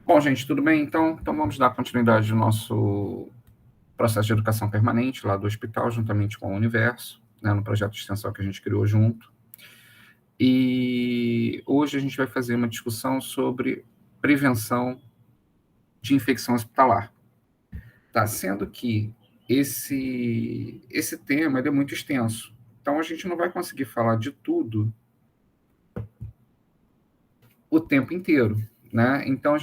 Bom, gente, tudo bem? Então vamos dar continuidade ao nosso processo de educação permanente lá do hospital, juntamente com o Universo, né, no projeto de extensão que a gente criou junto. E hoje a gente vai fazer uma discussão sobre prevenção de infecção hospitalar. Tá? Sendo que esse tema ele é muito extenso. Então a gente não vai conseguir falar de tudo o tempo inteiro, né? Então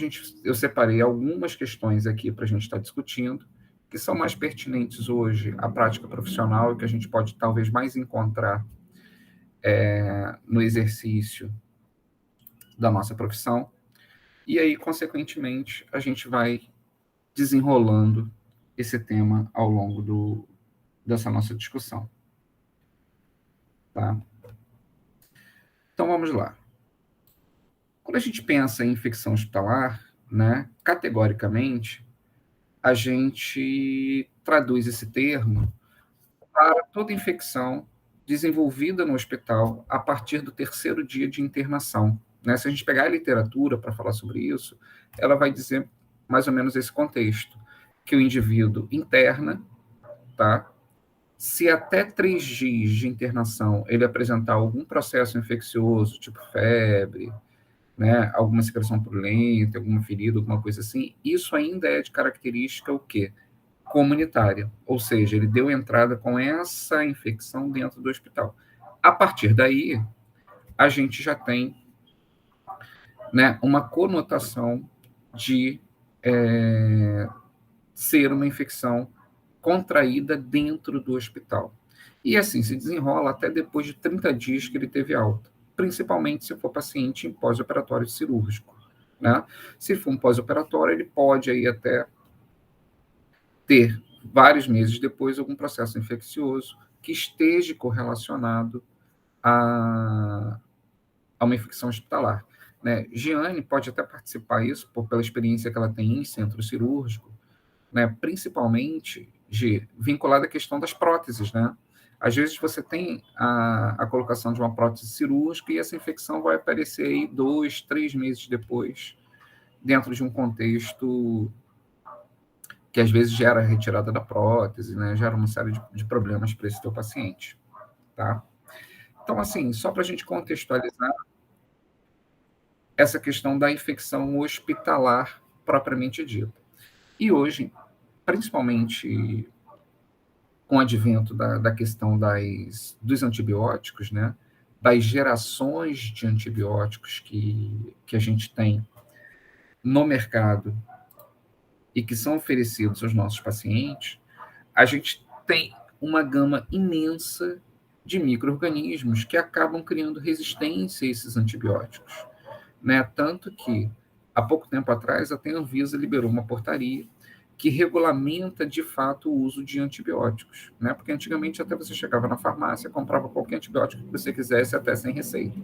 eu separei algumas questões aqui para a gente estar discutindo, que são mais pertinentes hoje à prática profissional e que a gente pode talvez mais encontrar no exercício da nossa profissão. E aí, consequentemente, a gente vai desenrolando esse tema ao longo dessa nossa discussão. Tá? Então vamos lá. Quando a gente pensa em infecção hospitalar, né, categoricamente, a gente traduz esse termo para toda infecção desenvolvida no hospital a partir do terceiro dia de internação. Né? Se a gente pegar a literatura para falar sobre isso, ela vai dizer mais ou menos esse contexto, que o indivíduo interna, tá? Se até 3 dias de internação ele apresentar algum processo infeccioso, tipo febre, né, alguma secreção purulenta, alguma ferida, alguma coisa assim, isso ainda é de característica o quê? Comunitária, ou seja, ele deu entrada com essa infecção dentro do hospital. A partir daí, a gente já tem, né, uma conotação de ser uma infecção contraída dentro do hospital. E assim se desenrola até depois de 30 dias que ele teve alta, principalmente se for paciente em pós-operatório cirúrgico. Né? Se for um pós-operatório, ele pode aí até ter, vários meses depois, algum processo infeccioso que esteja correlacionado a uma infecção hospitalar. Né? Giane pode até participar disso, pela experiência que ela tem em centro cirúrgico, né? Principalmente vinculada à questão das próteses. Né? Às vezes você tem a colocação de uma prótese cirúrgica e essa infecção vai aparecer aí 2, 3 meses depois, dentro de um contexto que às vezes gera a retirada da prótese, né? Gera uma série de problemas para esse teu paciente. Tá? Então, assim, só para a gente contextualizar essa questão da infecção hospitalar propriamente dita. E hoje, principalmente com o advento da questão dos antibióticos, né? Das gerações de antibióticos que a gente tem no mercado e que são oferecidos aos nossos pacientes, a gente tem uma gama imensa de micro-organismos que acabam criando resistência a esses antibióticos. Né? Tanto que, há pouco tempo atrás, até a Anvisa liberou uma portaria que regulamenta, de fato, o uso de antibióticos. Né? Porque antigamente até você chegava na farmácia, comprava qualquer antibiótico que você quisesse, até sem receita.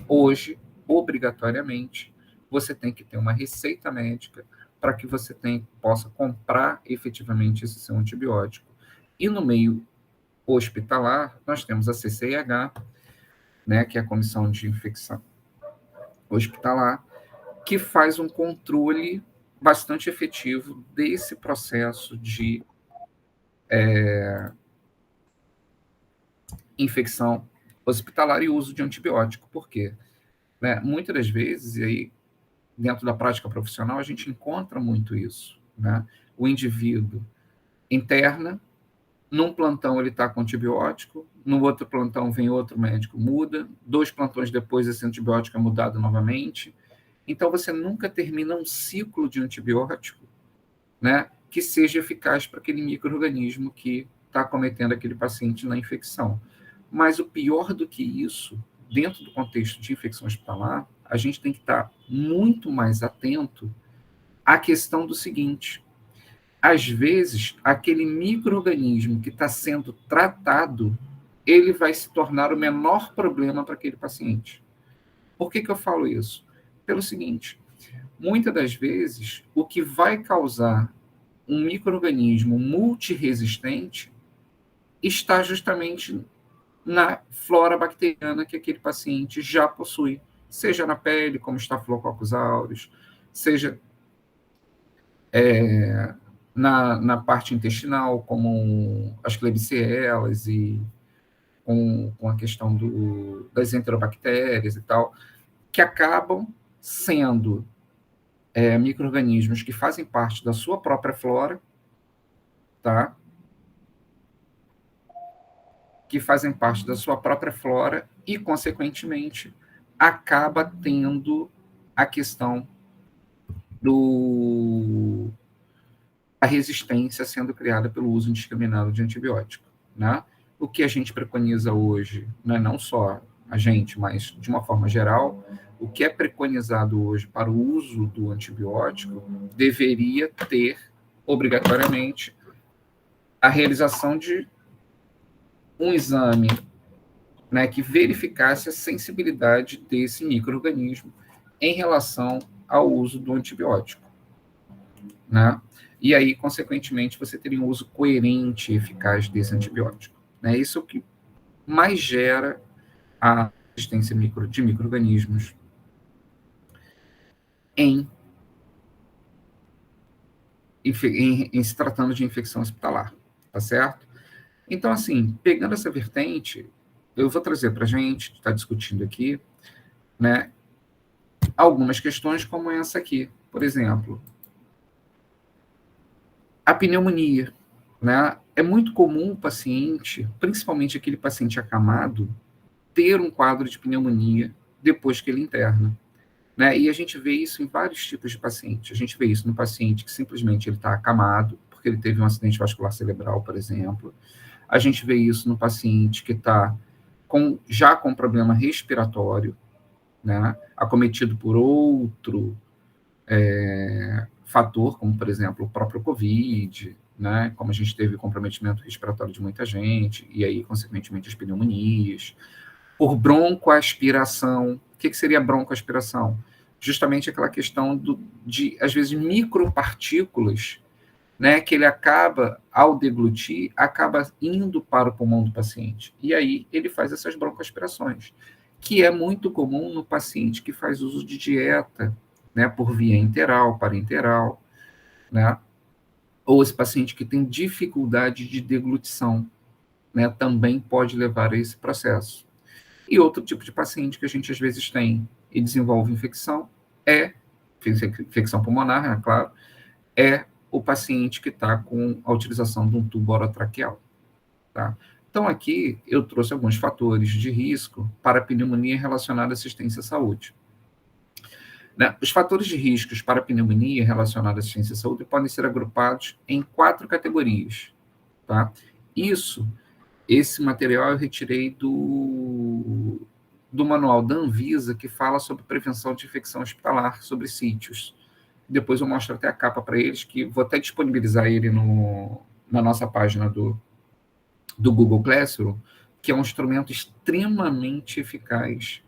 Hoje, obrigatoriamente, você tem que ter uma receita médica para que você possa comprar efetivamente esse seu antibiótico. E no meio hospitalar, nós temos a CCIH, né, que é a Comissão de Infecção Hospitalar, que faz um controle bastante efetivo desse processo de infecção hospitalar e uso de antibiótico. Por quê? Né? Muitas das vezes, e aí dentro da prática profissional, a gente encontra muito isso. Né? O indivíduo interna, num plantão ele está com antibiótico, no outro plantão vem outro médico, muda, 2 plantões depois esse antibiótico é mudado novamente. Então, você nunca termina um ciclo de antibiótico, né, que seja eficaz para aquele micro-organismo que está cometendo aquele paciente na infecção. Mas o pior do que isso, dentro do contexto de infecção hospitalar, a gente tem que estar muito mais atento à questão do seguinte: às vezes, aquele micro-organismo que está sendo tratado, ele vai se tornar o menor problema para aquele paciente. Por que eu falo isso? Pelo seguinte: muitas das vezes, o que vai causar um micro-organismo multiresistente está justamente na flora bacteriana que aquele paciente já possui, seja na pele, como Staphylococcus aureus, seja na parte intestinal, como as klebsiellas e com a questão das enterobactérias e tal, que acabam sendo micro-organismos que fazem parte da sua própria flora, tá? Que fazem parte da sua própria flora e, consequentemente, acaba tendo a questão a resistência sendo criada pelo uso indiscriminado de antibiótico, né? O que a gente preconiza hoje, né, não só a gente, mas de uma forma geral, o que é preconizado hoje para o uso do antibiótico deveria ter, obrigatoriamente, a realização de um exame, né, que verificasse a sensibilidade desse micro-organismo em relação ao uso do antibiótico, né? E aí, consequentemente, você teria um uso coerente e eficaz desse antibiótico, né? Isso é o que mais gera a resistência de micro-organismos em, em se tratando de infecção hospitalar, tá certo? Então, assim, pegando essa vertente, eu vou trazer para a gente, que está discutindo aqui, né, algumas questões como essa aqui. Por exemplo, a pneumonia, né? É muito comum o paciente, principalmente aquele paciente acamado, ter um quadro de pneumonia depois que ele interna, né? E a gente vê isso em vários tipos de pacientes. A gente vê isso no paciente que simplesmente ele está acamado, porque ele teve um acidente vascular cerebral, por exemplo. A gente vê isso no paciente que está já com problema respiratório, né? Acometido por outro fator, como, por exemplo, o próprio Covid, né? Como a gente teve comprometimento respiratório de muita gente, e aí, consequentemente, as pneumonias. Por broncoaspiração. O que seria broncoaspiração? Justamente aquela questão de, às vezes, micropartículas, né, que ele acaba, ao deglutir, acaba indo para o pulmão do paciente. E aí ele faz essas broncoaspirações, que é muito comum no paciente que faz uso de dieta, né, por via enteral, parenteral, né, ou esse paciente que tem dificuldade de deglutição, né, também pode levar a esse processo. E outro tipo de paciente que a gente às vezes tem e desenvolve infecção infecção pulmonar, é claro, é o paciente que está com a utilização de um tubo orotraqueal. Tá? Então, aqui eu trouxe alguns fatores de risco para a pneumonia relacionada à assistência à saúde. Né? Os fatores de riscos para a pneumonia relacionada à assistência à saúde podem ser agrupados em 4 categorias. Tá? Esse material eu retirei do manual da Anvisa, que fala sobre prevenção de infecção hospitalar, sobre sítios. Depois eu mostro até a capa para eles, que vou até disponibilizar ele na nossa página do Google Classroom, que é um instrumento extremamente eficaz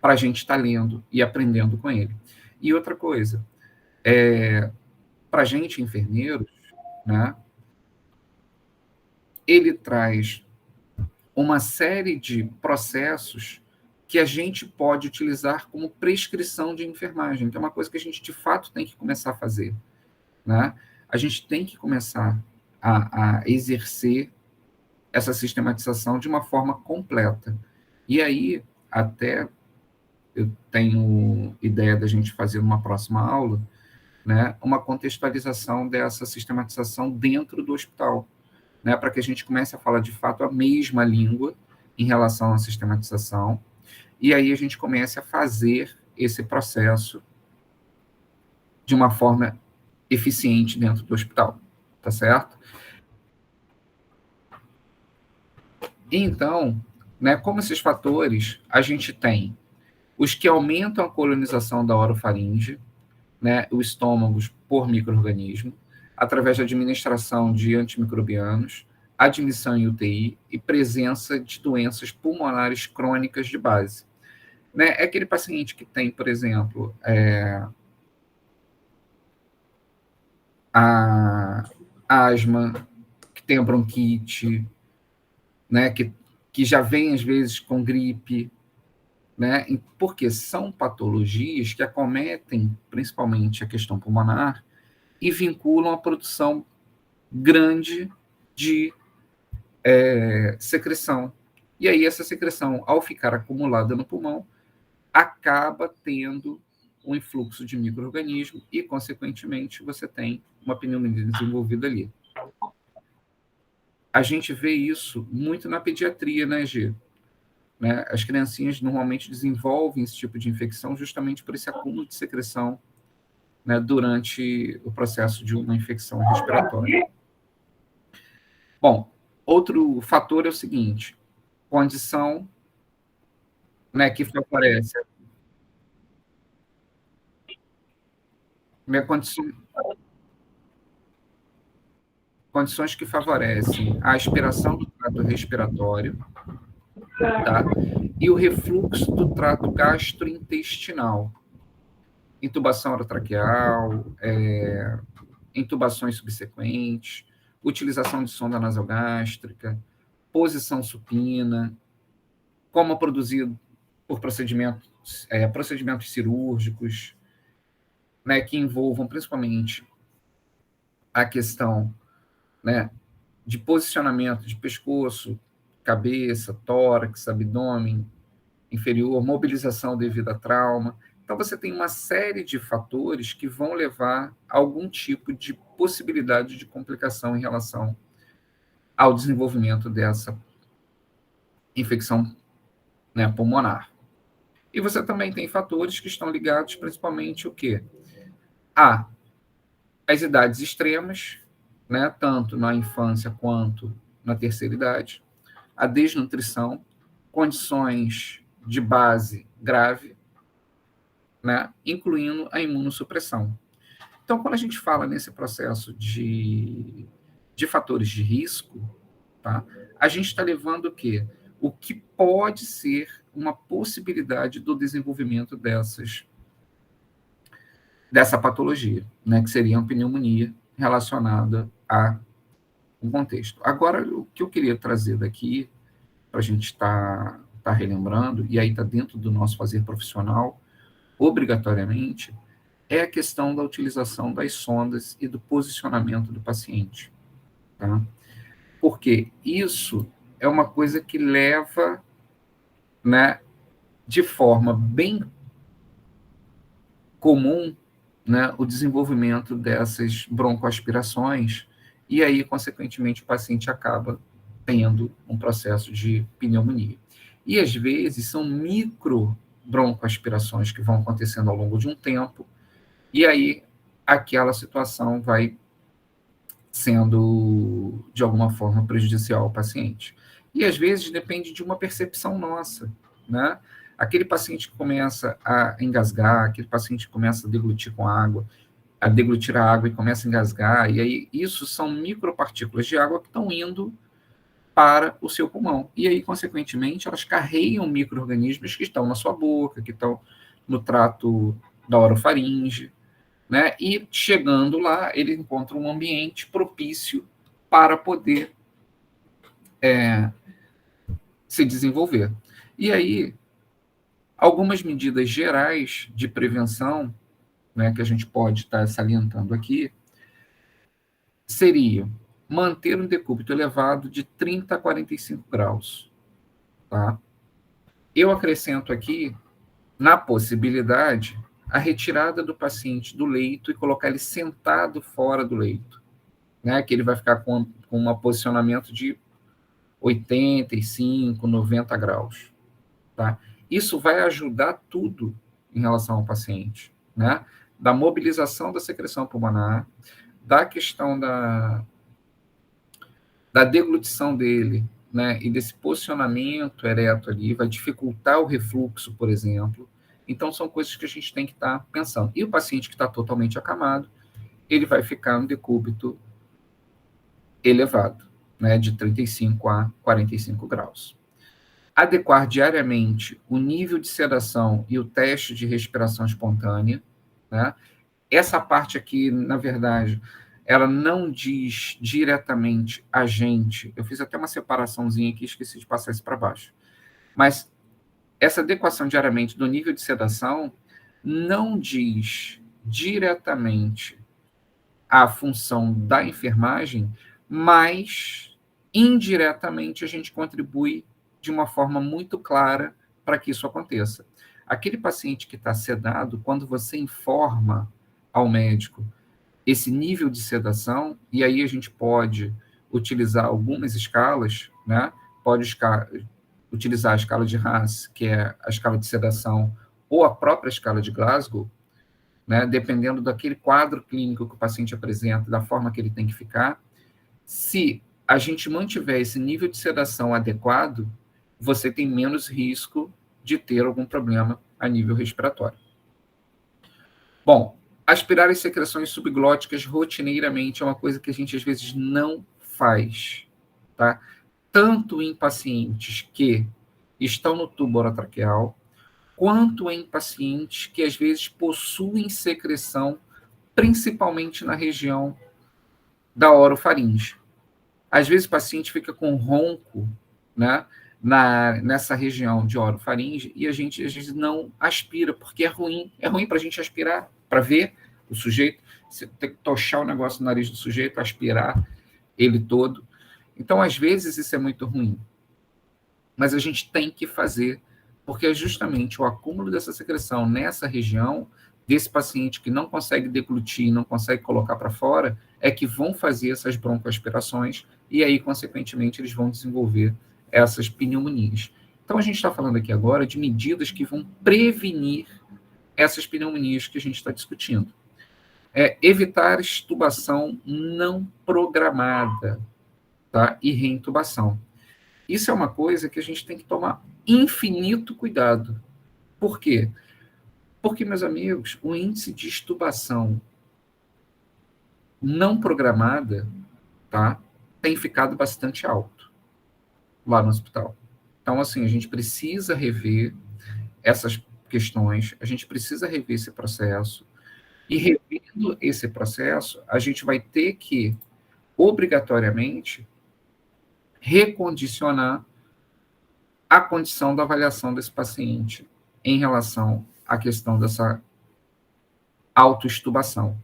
para a gente estar lendo e aprendendo com ele. E outra coisa, para a gente, enfermeiros, né, ele traz uma série de processos que a gente pode utilizar como prescrição de enfermagem, que é uma coisa que a gente, de fato, tem que começar a fazer. Né? A gente tem que começar a exercer essa sistematização de uma forma completa. E aí, até eu tenho ideia da gente fazer uma próxima aula, né, uma contextualização dessa sistematização dentro do hospital, né, para que a gente comece a falar de fato a mesma língua em relação à sistematização, e aí a gente comece a fazer esse processo de uma forma eficiente dentro do hospital, tá certo? Então, né, como esses fatores, a gente tem os que aumentam a colonização da orofaringe, né, o estômago por micro-organismo, através da administração de antimicrobianos, admissão em UTI e presença de doenças pulmonares crônicas de base. Né? É aquele paciente que tem, por exemplo, a asma, que tem a bronquite, né, que já vem, às vezes, com gripe, né, porque são patologias que acometem, principalmente a questão pulmonar, e vinculam a produção grande de secreção. E aí essa secreção, ao ficar acumulada no pulmão, acaba tendo um influxo de micro-organismos e, consequentemente, você tem uma pneumonia desenvolvida ali. A gente vê isso muito na pediatria, né, Gê? Né? As criancinhas normalmente desenvolvem esse tipo de infecção justamente por esse acúmulo de secreção, né, durante o processo de uma infecção respiratória. Bom, outro fator é o seguinte, condição, né, que favorece minha condição, condições que favorecem a aspiração do trato respiratório, tá? E o refluxo do trato gastrointestinal, intubação orotraqueal, intubações subsequentes, utilização de sonda nasogástrica, posição supina, como produzido por procedimentos cirúrgicos, né, que envolvam principalmente a questão, né, de posicionamento de pescoço, cabeça, tórax, abdômen inferior, mobilização devido a trauma. Então, você tem uma série de fatores que vão levar a algum tipo de possibilidade de complicação em relação ao desenvolvimento dessa infecção, né, pulmonar. E você também tem fatores que estão ligados principalmente o quê? As idades extremas, né, tanto na infância quanto na terceira idade, a desnutrição, condições de base grave, né, incluindo a imunossupressão. Então, quando a gente fala nesse processo de fatores de risco, tá, a gente está levando o quê? O que pode ser uma possibilidade do desenvolvimento dessa patologia, né, que seria uma pneumonia relacionada a um contexto. Agora, o que eu queria trazer daqui, para a gente tá relembrando, e aí está dentro do nosso fazer profissional, obrigatoriamente, é a questão da utilização das sondas e do posicionamento do paciente. Tá? Porque isso é uma coisa que leva, né, de forma bem comum, né, o desenvolvimento dessas broncoaspirações, e aí, consequentemente, o paciente acaba tendo um processo de pneumonia. E, às vezes, são micro broncoaspirações que vão acontecendo ao longo de um tempo, e aí aquela situação vai sendo, de alguma forma, prejudicial ao paciente. E, às vezes, depende de uma percepção nossa, né? Aquele paciente que começa a engasgar, aquele paciente que começa a deglutir com água, a deglutir a água e começa a engasgar, e aí isso são micropartículas de água que estão indo para o seu pulmão. E aí, consequentemente, elas carregam micro-organismos que estão na sua boca, que estão no trato da orofaringe, né? E chegando lá, ele encontra um ambiente propício para poder se desenvolver. E aí, algumas medidas gerais de prevenção, né, que a gente pode estar salientando aqui, seriam manter um decúbito elevado de 30 a 45 graus. Tá? Eu acrescento aqui, na possibilidade, a retirada do paciente do leito e colocar ele sentado fora do leito, né, que ele vai ficar com um posicionamento de 85, 90 graus. Tá? Isso vai ajudar tudo em relação ao paciente, né? Da mobilização da secreção pulmonar, da questão da deglutição dele, né? E desse posicionamento ereto ali, vai dificultar o refluxo, por exemplo. Então, são coisas que a gente tem que estar pensando. E o paciente que está totalmente acamado, ele vai ficar no decúbito elevado, né? De 35 a 45 graus. Adequar diariamente o nível de sedação e o teste de respiração espontânea, né? Essa parte aqui, na verdade, ela não diz diretamente a gente. Eu fiz até uma separaçãozinha aqui, esqueci de passar isso para baixo. Mas essa adequação diariamente do nível de sedação não diz diretamente a função da enfermagem, mas indiretamente a gente contribui de uma forma muito clara para que isso aconteça. Aquele paciente que está sedado, quando você informa ao médico esse nível de sedação, e aí a gente pode utilizar algumas escalas, né? Pode utilizar a escala de Haas, que é a escala de sedação, ou a própria escala de Glasgow, né? Dependendo daquele quadro clínico que o paciente apresenta, da forma que ele tem que ficar. Se a gente mantiver esse nível de sedação adequado, você tem menos risco de ter algum problema a nível respiratório. Bom, aspirar as secreções subglóticas rotineiramente é uma coisa que a gente às vezes não faz, tá? Tanto em pacientes que estão no tubo orotraqueal, quanto em pacientes que às vezes possuem secreção, principalmente na região da orofaringe. Às vezes o paciente fica com ronco, né, nessa região de orofaringe, e a gente às vezes não aspira, porque é ruim para a gente aspirar, para ver o sujeito, você tem que tochar o negócio no nariz do sujeito, aspirar ele todo. Então, às vezes, isso é muito ruim. Mas a gente tem que fazer, porque é justamente o acúmulo dessa secreção nessa região, desse paciente que não consegue deglutir, não consegue colocar para fora, é que vão fazer essas broncoaspirações e aí, consequentemente, eles vão desenvolver essas pneumonias. Então, a gente está falando aqui agora de medidas que vão prevenir essas pneumonias que a gente está discutindo. Evitar extubação não programada, tá? E reintubação. Isso é uma coisa que a gente tem que tomar infinito cuidado. Por quê? Porque, meus amigos, o índice de extubação não programada, tá, tem ficado bastante alto lá no hospital. Então, assim, a gente precisa rever essas questões, a gente precisa rever esse processo, e revendo esse processo, a gente vai ter que, obrigatoriamente, recondicionar a condição da avaliação desse paciente em relação à questão dessa autoextubação.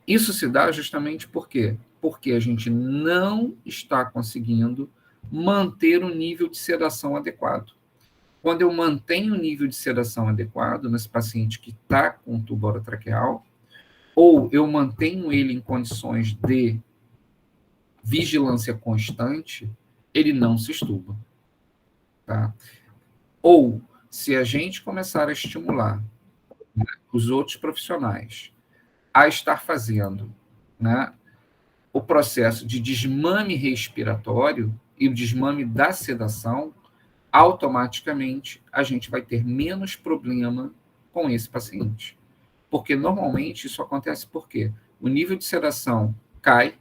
Isso se dá justamente por quê? Porque a gente não está conseguindo manter o nível de sedação adequado. Quando eu mantenho o nível de sedação adequado nesse paciente que está com tubo orotraqueal, ou eu mantenho ele em condições de vigilância constante, ele não se extuba. Tá? Ou, se a gente começar a estimular, né, os outros profissionais a estar fazendo, né, o processo de desmame respiratório e o desmame da sedação, automaticamente a gente vai ter menos problema com esse paciente. Porque normalmente isso acontece porque o nível de sedação cai,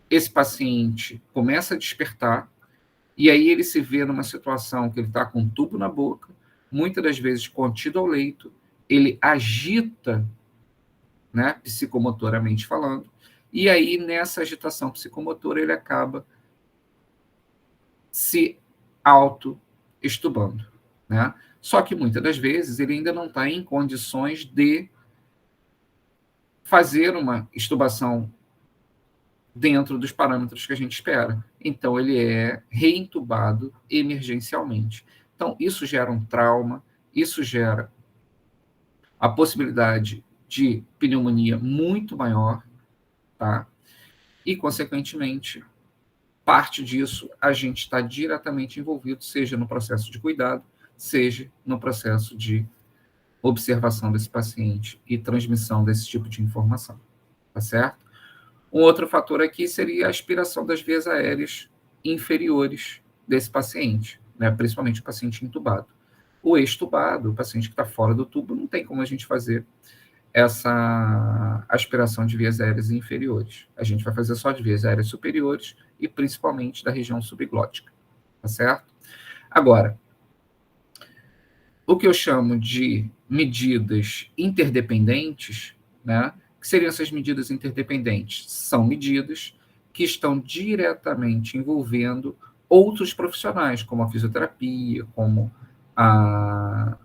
esse paciente começa a despertar, e aí ele se vê numa situação que ele está com um tubo na boca, muitas das vezes contido ao leito, ele agita, né, psicomotoramente falando, e aí nessa agitação psicomotora ele acaba se auto-estubando, né? Só que muitas das vezes ele ainda não está em condições de fazer uma estubação dentro dos parâmetros que a gente espera. Então, ele é reintubado emergencialmente. Então, isso gera um trauma, isso gera a possibilidade de pneumonia muito maior, tá? E, consequentemente, parte disso a gente está diretamente envolvido, seja no processo de cuidado, seja no processo de observação desse paciente e transmissão desse tipo de informação, tá certo? Um outro fator aqui seria a aspiração das vias aéreas inferiores desse paciente, né? Principalmente o paciente intubado. O extubado, o paciente que está fora do tubo, não tem como a gente fazer essa aspiração de vias aéreas inferiores. A gente vai fazer só de vias aéreas superiores e principalmente da região subglótica, tá certo? Agora, o que eu chamo de medidas interdependentes, né? Que seriam essas medidas interdependentes? São medidas que estão diretamente envolvendo outros profissionais, como a fisioterapia, como a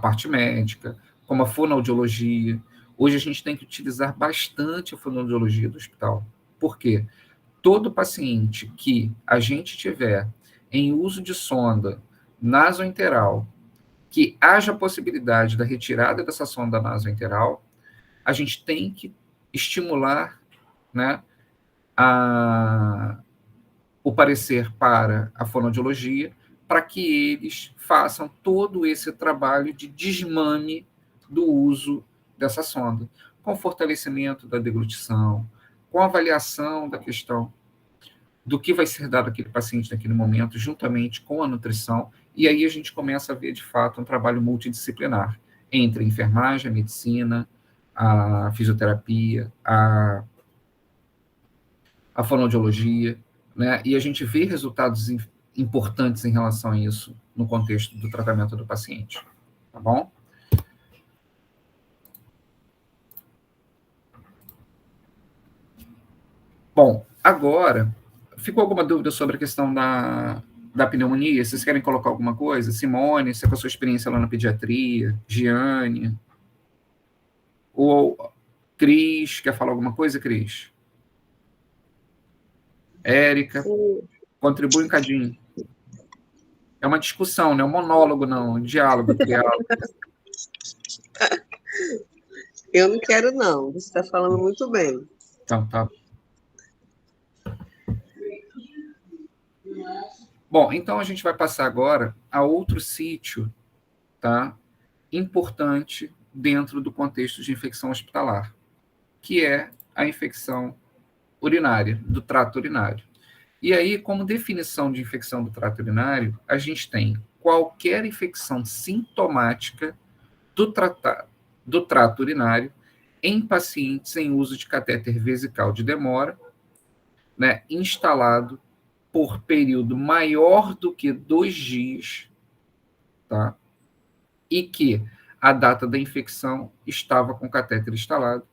parte médica, como a fonoaudiologia. Hoje a gente tem que utilizar bastante a fonoaudiologia do hospital. Por quê? Todo paciente que a gente tiver em uso de sonda nasoenteral, que haja possibilidade da retirada dessa sonda nasoenteral, a gente tem que estimular, né, o parecer para a fonoaudiologia, para que eles façam todo esse trabalho de desmame do uso dessa sonda, com fortalecimento da deglutição, com avaliação da questão do que vai ser dado àquele paciente naquele momento, juntamente com a nutrição, e aí a gente começa a ver, de fato, um trabalho multidisciplinar entre a enfermagem, a medicina, a fisioterapia, a fonoaudiologia, né? E a gente vê resultados importantes em relação a isso no contexto do tratamento do paciente, tá bom? Bom, agora, ficou alguma dúvida sobre a questão da pneumonia? Vocês querem colocar alguma coisa? Simone, você com a sua experiência lá na pediatria, Giane, ou Cris, quer falar alguma coisa, Cris? Érica, contribui um cadinho. É uma discussão, não é um monólogo, não, um diálogo. Eu não quero, não. Você está falando muito bem. Então, tá. Bom, então a gente vai passar agora a outro sítio, tá, importante dentro do contexto de infecção hospitalar, que é a infecção urinária, do trato urinário. E aí, como definição de infecção do trato urinário, a gente tem qualquer infecção sintomática do trato urinário em pacientes em uso de catéter vesical de demora, né, instalado por período maior do que 2 dias, tá? E que a data da infecção estava com o catéter instalado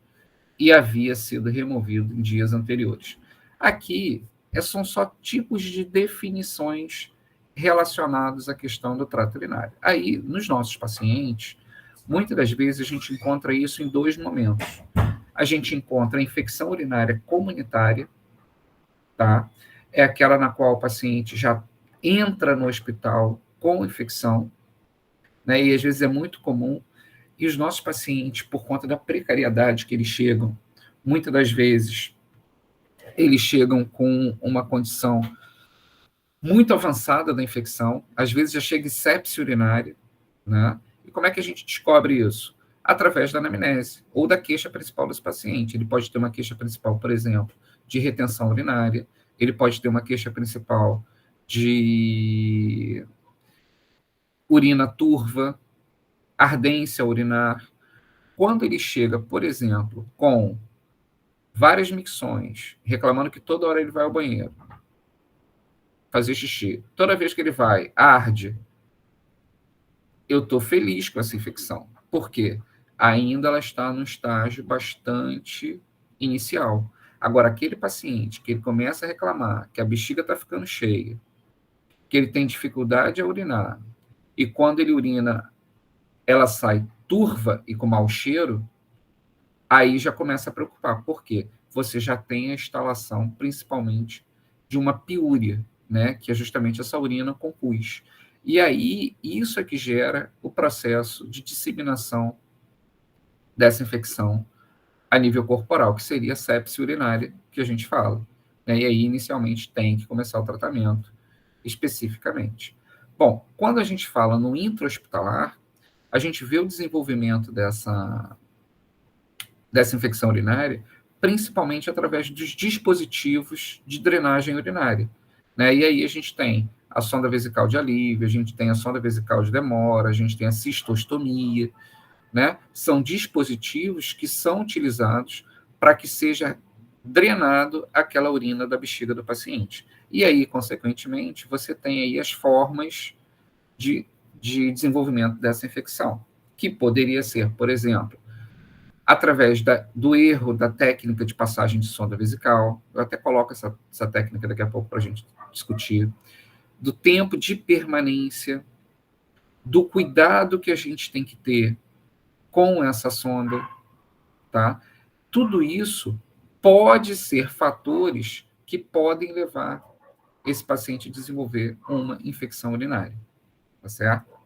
e havia sido removido em dias anteriores. Aqui são só tipos de definições relacionados à questão do trato urinário. Aí, nos nossos pacientes, muitas das vezes a gente encontra isso em 2 momentos. A gente encontra a infecção urinária comunitária, tá? É aquela na qual o paciente já entra no hospital com infecção, né? E às vezes é muito comum. E os nossos pacientes, por conta da precariedade que eles chegam, muitas das vezes eles chegam com uma condição muito avançada da infecção, às vezes já chega em sepse urinária, né? E como é que a gente descobre isso? Através da anamnese ou da queixa principal desse paciente. Ele pode ter uma queixa principal, por exemplo, de retenção urinária, ele pode ter uma queixa principal de urina turva, ardência urinar. Quando ele chega, por exemplo, com várias micções, reclamando que toda hora ele vai ao banheiro fazer xixi, toda vez que ele vai, arde, eu estou feliz com essa infecção. Por quê? Ainda ela está num estágio bastante inicial. Agora, aquele paciente que ele começa a reclamar que a bexiga está ficando cheia, que ele tem dificuldade a urinar, e quando ele urina, ela sai turva e com mau cheiro, aí já começa a preocupar. Por quê? Você já tem a instalação, principalmente, de uma piúria, né? Que é justamente essa urina com pus. E aí, isso é que gera o processo de disseminação dessa infecção a nível corporal, que seria a sepse urinária, que a gente fala. Né? E aí, inicialmente, tem que começar o tratamento especificamente. Bom, quando a gente fala no intra-hospitalar, a gente vê o desenvolvimento dessa infecção urinária, principalmente através dos dispositivos de drenagem urinária. Né? E aí a gente tem a sonda vesical de alívio, a gente tem a sonda vesical de demora, a gente tem a cistostomia, né? São dispositivos que são utilizados para que seja drenado aquela urina da bexiga do paciente. E aí, consequentemente, você tem aí as formas de desenvolvimento dessa infecção, que poderia ser, por exemplo, através do erro da técnica de passagem de sonda vesical. Eu até coloco essa técnica daqui a pouco para a gente discutir. Do tempo de permanência, do cuidado que a gente tem que ter com essa sonda, tá? Tudo isso pode ser fatores que podem levar esse paciente a desenvolver uma infecção urinária, tá certo?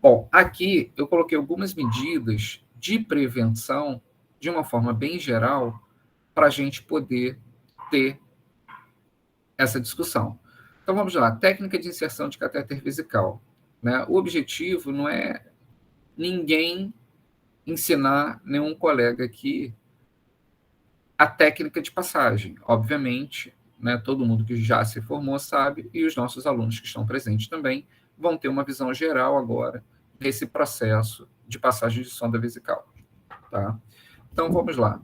Bom, aqui eu coloquei algumas medidas de prevenção, de uma forma bem geral, para a gente poder ter essa discussão. Então vamos lá, técnica de inserção de catéter vesical. Né? O objetivo não é ninguém ensinar nenhum colega aqui a técnica de passagem. Obviamente, né, todo mundo que já se formou sabe, e os nossos alunos que estão presentes também vão ter uma visão geral agora desse processo de passagem de sonda vesical. Tá? Então vamos lá.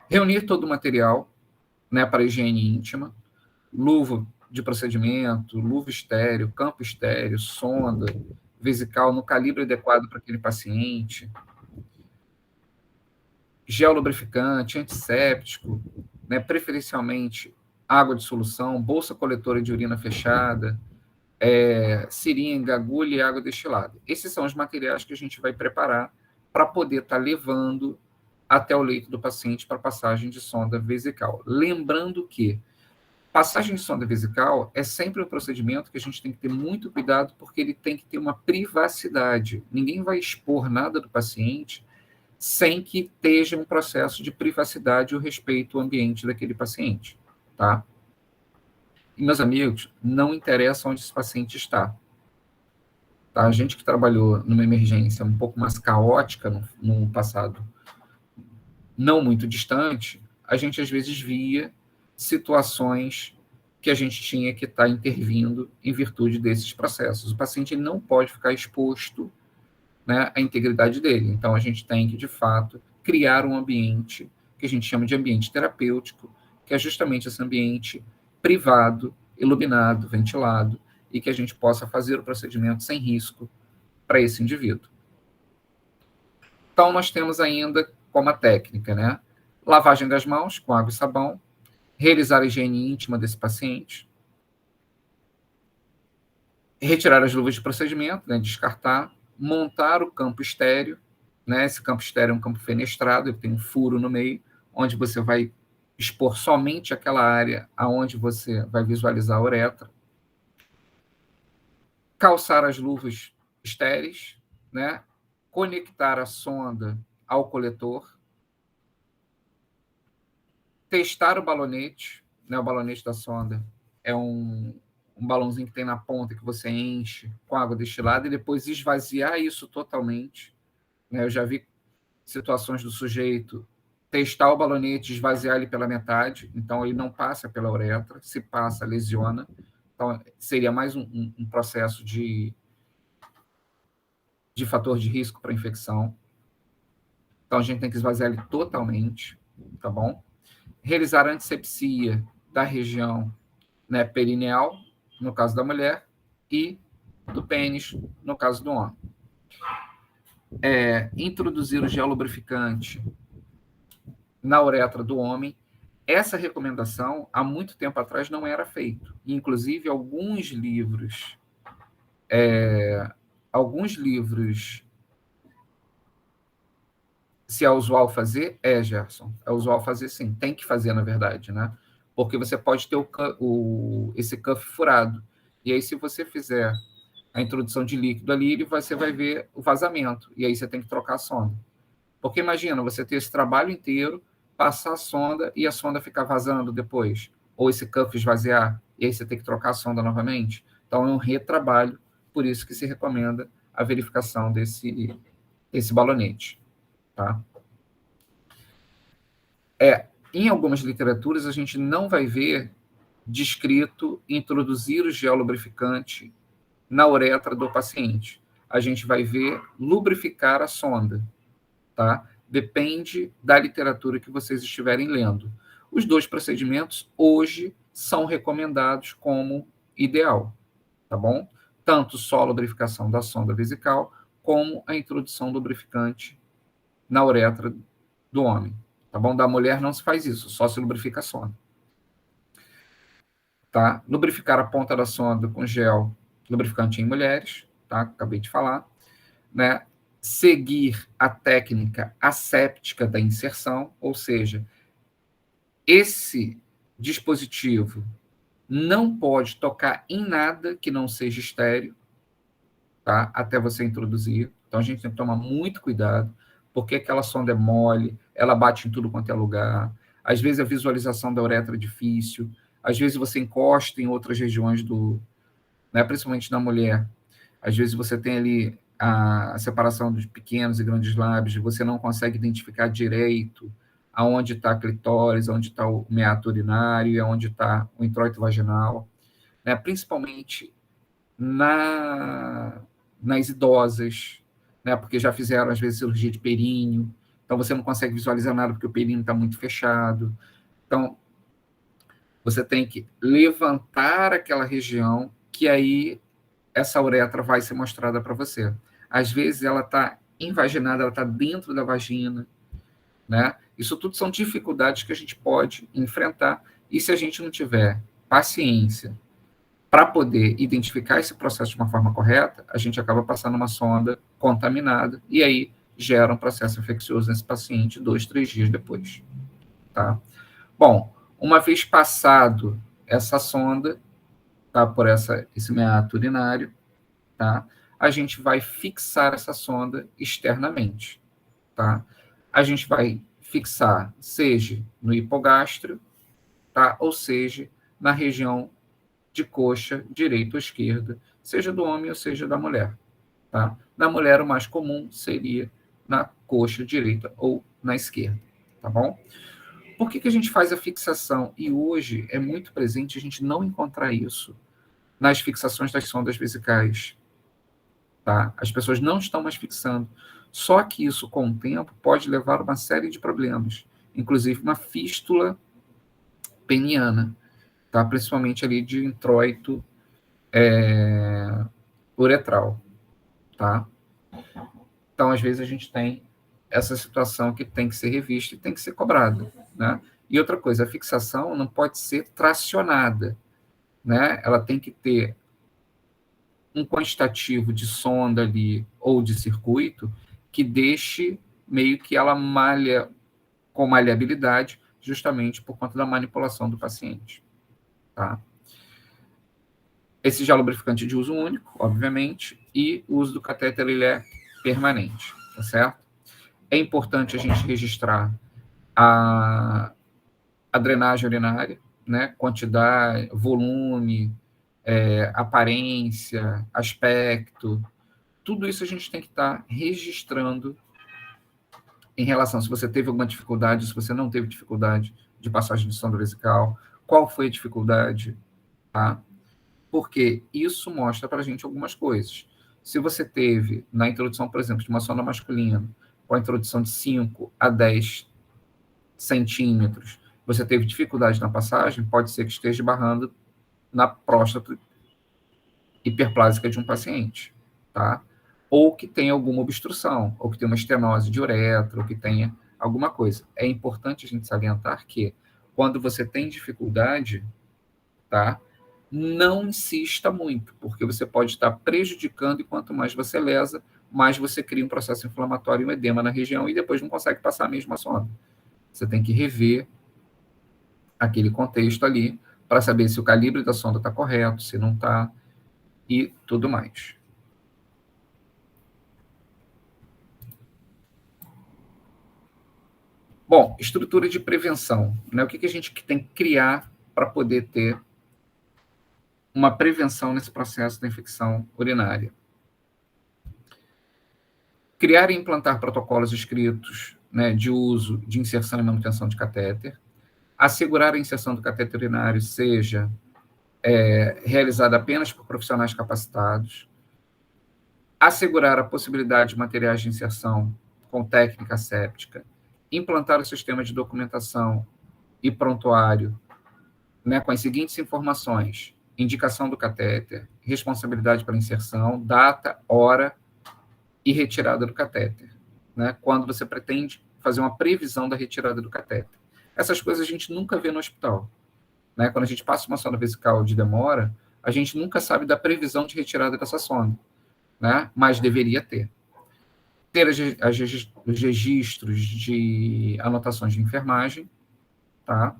Reunir todo o material, né, para higiene íntima, luva de procedimento, luva estéreo, campo estéreo, sonda vesical no calibre adequado para aquele paciente, gel lubrificante, antisséptico, né, preferencialmente água de solução, bolsa coletora de urina fechada, seringa, agulha e água destilada. Esses são os materiais que a gente vai preparar para poder estar levando até o leito do paciente para passagem de sonda vesical. Lembrando que passagem de sonda vesical é sempre um procedimento que a gente tem que ter muito cuidado, porque ele tem que ter uma privacidade. Ninguém vai expor nada do paciente sem que esteja um processo de privacidade e o respeito ao ambiente daquele paciente, tá? E, meus amigos, não interessa onde esse paciente está. Tá? A gente que trabalhou numa emergência um pouco mais caótica no passado não muito distante, a gente às vezes via situações que a gente tinha que estar intervindo em virtude desses processos. O paciente não pode ficar exposto, né, à integridade dele. Então, a gente tem que, de fato, criar um ambiente que a gente chama de ambiente terapêutico, que é justamente esse ambiente privado, iluminado, ventilado, e que a gente possa fazer o procedimento sem risco para esse indivíduo. Então, nós temos ainda como a técnica, né? Lavagem das mãos com água e sabão, realizar a higiene íntima desse paciente, retirar as luvas de procedimento, né? Descartar, montar o campo estéreo, né? Esse campo estéreo é um campo fenestrado, ele tem um furo no meio, onde você vai expor somente aquela área aonde você vai visualizar a uretra. Calçar as luvas estéreis, né? Conectar a sonda ao coletor, testar o balonete, né? O balonete da sonda é um balãozinho que tem na ponta que você enche com água destilada e depois esvaziar isso totalmente. Né? Eu já vi situações do sujeito testar o balonete, esvaziar ele pela metade, então ele não passa pela uretra, se passa, lesiona. Então, seria mais um processo de fator de risco para infecção. Então, a gente tem que esvaziar ele totalmente, tá bom? Realizar a antisepsia da região, né, perineal, no caso da mulher, e do pênis, no caso do homem. Introduzir o gel lubrificante na uretra do homem. Essa recomendação, há muito tempo atrás, não era feita. Inclusive, alguns livros se é usual fazer, Gerson, é usual fazer sim, tem que fazer, na verdade, né? Porque você pode ter esse cuff furado. E aí, se você fizer a introdução de líquido ali, você vai ver o vazamento. E aí você tem que trocar a sonda. Porque imagina, você ter esse trabalho inteiro, passar a sonda e a sonda ficar vazando depois. Ou esse cuff esvaziar, e aí você tem que trocar a sonda novamente. Então, é um retrabalho, por isso que se recomenda a verificação desse balonete. Tá? Em algumas literaturas, a gente não vai ver descrito introduzir o gel lubrificante na uretra do paciente. A gente vai ver lubrificar a sonda, tá? Depende da literatura que vocês estiverem lendo. Os dois procedimentos hoje são recomendados como ideal, tá bom? Tanto só a lubrificação da sonda vesical, como a introdução lubrificante na uretra do homem, tá bom? Da mulher não se faz isso, só se lubrifica a sonda. Tá? Lubrificar a ponta da sonda com gel lubrificante em mulheres, tá? Acabei de falar, né? seguir a técnica asséptica da inserção, ou seja, esse dispositivo não pode tocar em nada que não seja estéreo, tá? Até você introduzir. Então, a gente tem que tomar muito cuidado, porque aquela sonda é mole, ela bate em tudo quanto é lugar. Às vezes, a visualização da uretra é difícil. Às vezes, você encosta em outras regiões né, principalmente na mulher. Às vezes, você tem ali a separação dos pequenos e grandes lábios, você não consegue identificar direito aonde está a clitóris, onde está o meato urinário e onde está o introito vaginal, né? Principalmente nas idosas, né? Porque já fizeram, às vezes, cirurgia de períneo, então você não consegue visualizar nada porque o períneo está muito fechado. Então, você tem que levantar aquela região, que aí essa uretra vai ser mostrada para você. Às vezes ela está invaginada, ela está dentro da vagina, né? Isso tudo são dificuldades que a gente pode enfrentar, e se a gente não tiver paciência para poder identificar esse processo de uma forma correta, a gente acaba passando uma sonda contaminada, e aí gera um processo infeccioso nesse paciente 2, 3 dias depois. Tá? Bom, uma vez passado essa sonda, tá, por esse meato urinário, tá, a gente vai fixar essa sonda externamente. Tá? A gente vai fixar, seja no hipogástrio, tá, ou seja, na região de coxa, direita ou esquerda, seja do homem ou seja da mulher. Tá? Na mulher, o mais comum seria na coxa direita ou na esquerda. Tá bom? Por que a gente faz a fixação? E hoje é muito presente a gente não encontrar isso nas fixações das sondas vesicais. Tá? As pessoas não estão mais fixando. Só que isso, com o tempo, pode levar a uma série de problemas, inclusive uma fístula peniana, tá? Principalmente ali de introito uretral. Tá? Então, às vezes, a gente tem essa situação que tem que ser revista e tem que ser cobrada. Né? E outra coisa, a fixação não pode ser tracionada. Né? Ela tem que ter um quantitativo de sonda ali ou de circuito que deixe meio que ela malha com maleabilidade, justamente por conta da manipulação do paciente. Tá? Esse já é lubrificante de uso único, obviamente, e o uso do catéter ele é permanente, tá certo? É importante a gente registrar a drenagem urinária, né? Quantidade, volume, aparência, aspecto, tudo isso a gente tem que estar registrando em relação se você teve alguma dificuldade, se você não teve dificuldade de passagem de sonda vesical, qual foi a dificuldade, tá? Porque isso mostra para a gente algumas coisas. Se você teve, na introdução, por exemplo, de uma sonda masculina, com a introdução de 5 a 10 centímetros, você teve dificuldade na passagem, pode ser que esteja barrando na próstata hiperplásica de um paciente, tá? Ou que tenha alguma obstrução, ou que tenha uma estenose de uretra, ou que tenha alguma coisa. É importante a gente salientar que, quando você tem dificuldade, tá? Não insista muito, porque você pode estar prejudicando, e quanto mais você lesa, mais você cria um processo inflamatório e um edema na região, e depois não consegue passar a mesma sonda. Você tem que rever aquele contexto ali, para saber se o calibre da sonda está correto, se não está, e tudo mais. Bom, estrutura de prevenção. Né? O que a gente tem que criar para poder ter uma prevenção nesse processo da infecção urinária? Criar e implantar protocolos escritos, né, de uso, de inserção e manutenção de catéter. Assegurar a inserção do catéter urinário seja realizada apenas por profissionais capacitados. Assegurar a possibilidade de materiais de inserção com técnica séptica. Implantar o sistema de documentação e prontuário, né, com as seguintes informações: indicação do catéter, responsabilidade pela inserção, data, hora e retirada do catéter, né, quando você pretende fazer uma previsão da retirada do catéter. Essas coisas a gente nunca vê no hospital. Né? Quando a gente passa uma sonda vesical de demora, a gente nunca sabe da previsão de retirada dessa sonda, né? Mas deveria ter. ter os registros de anotações de enfermagem, tá?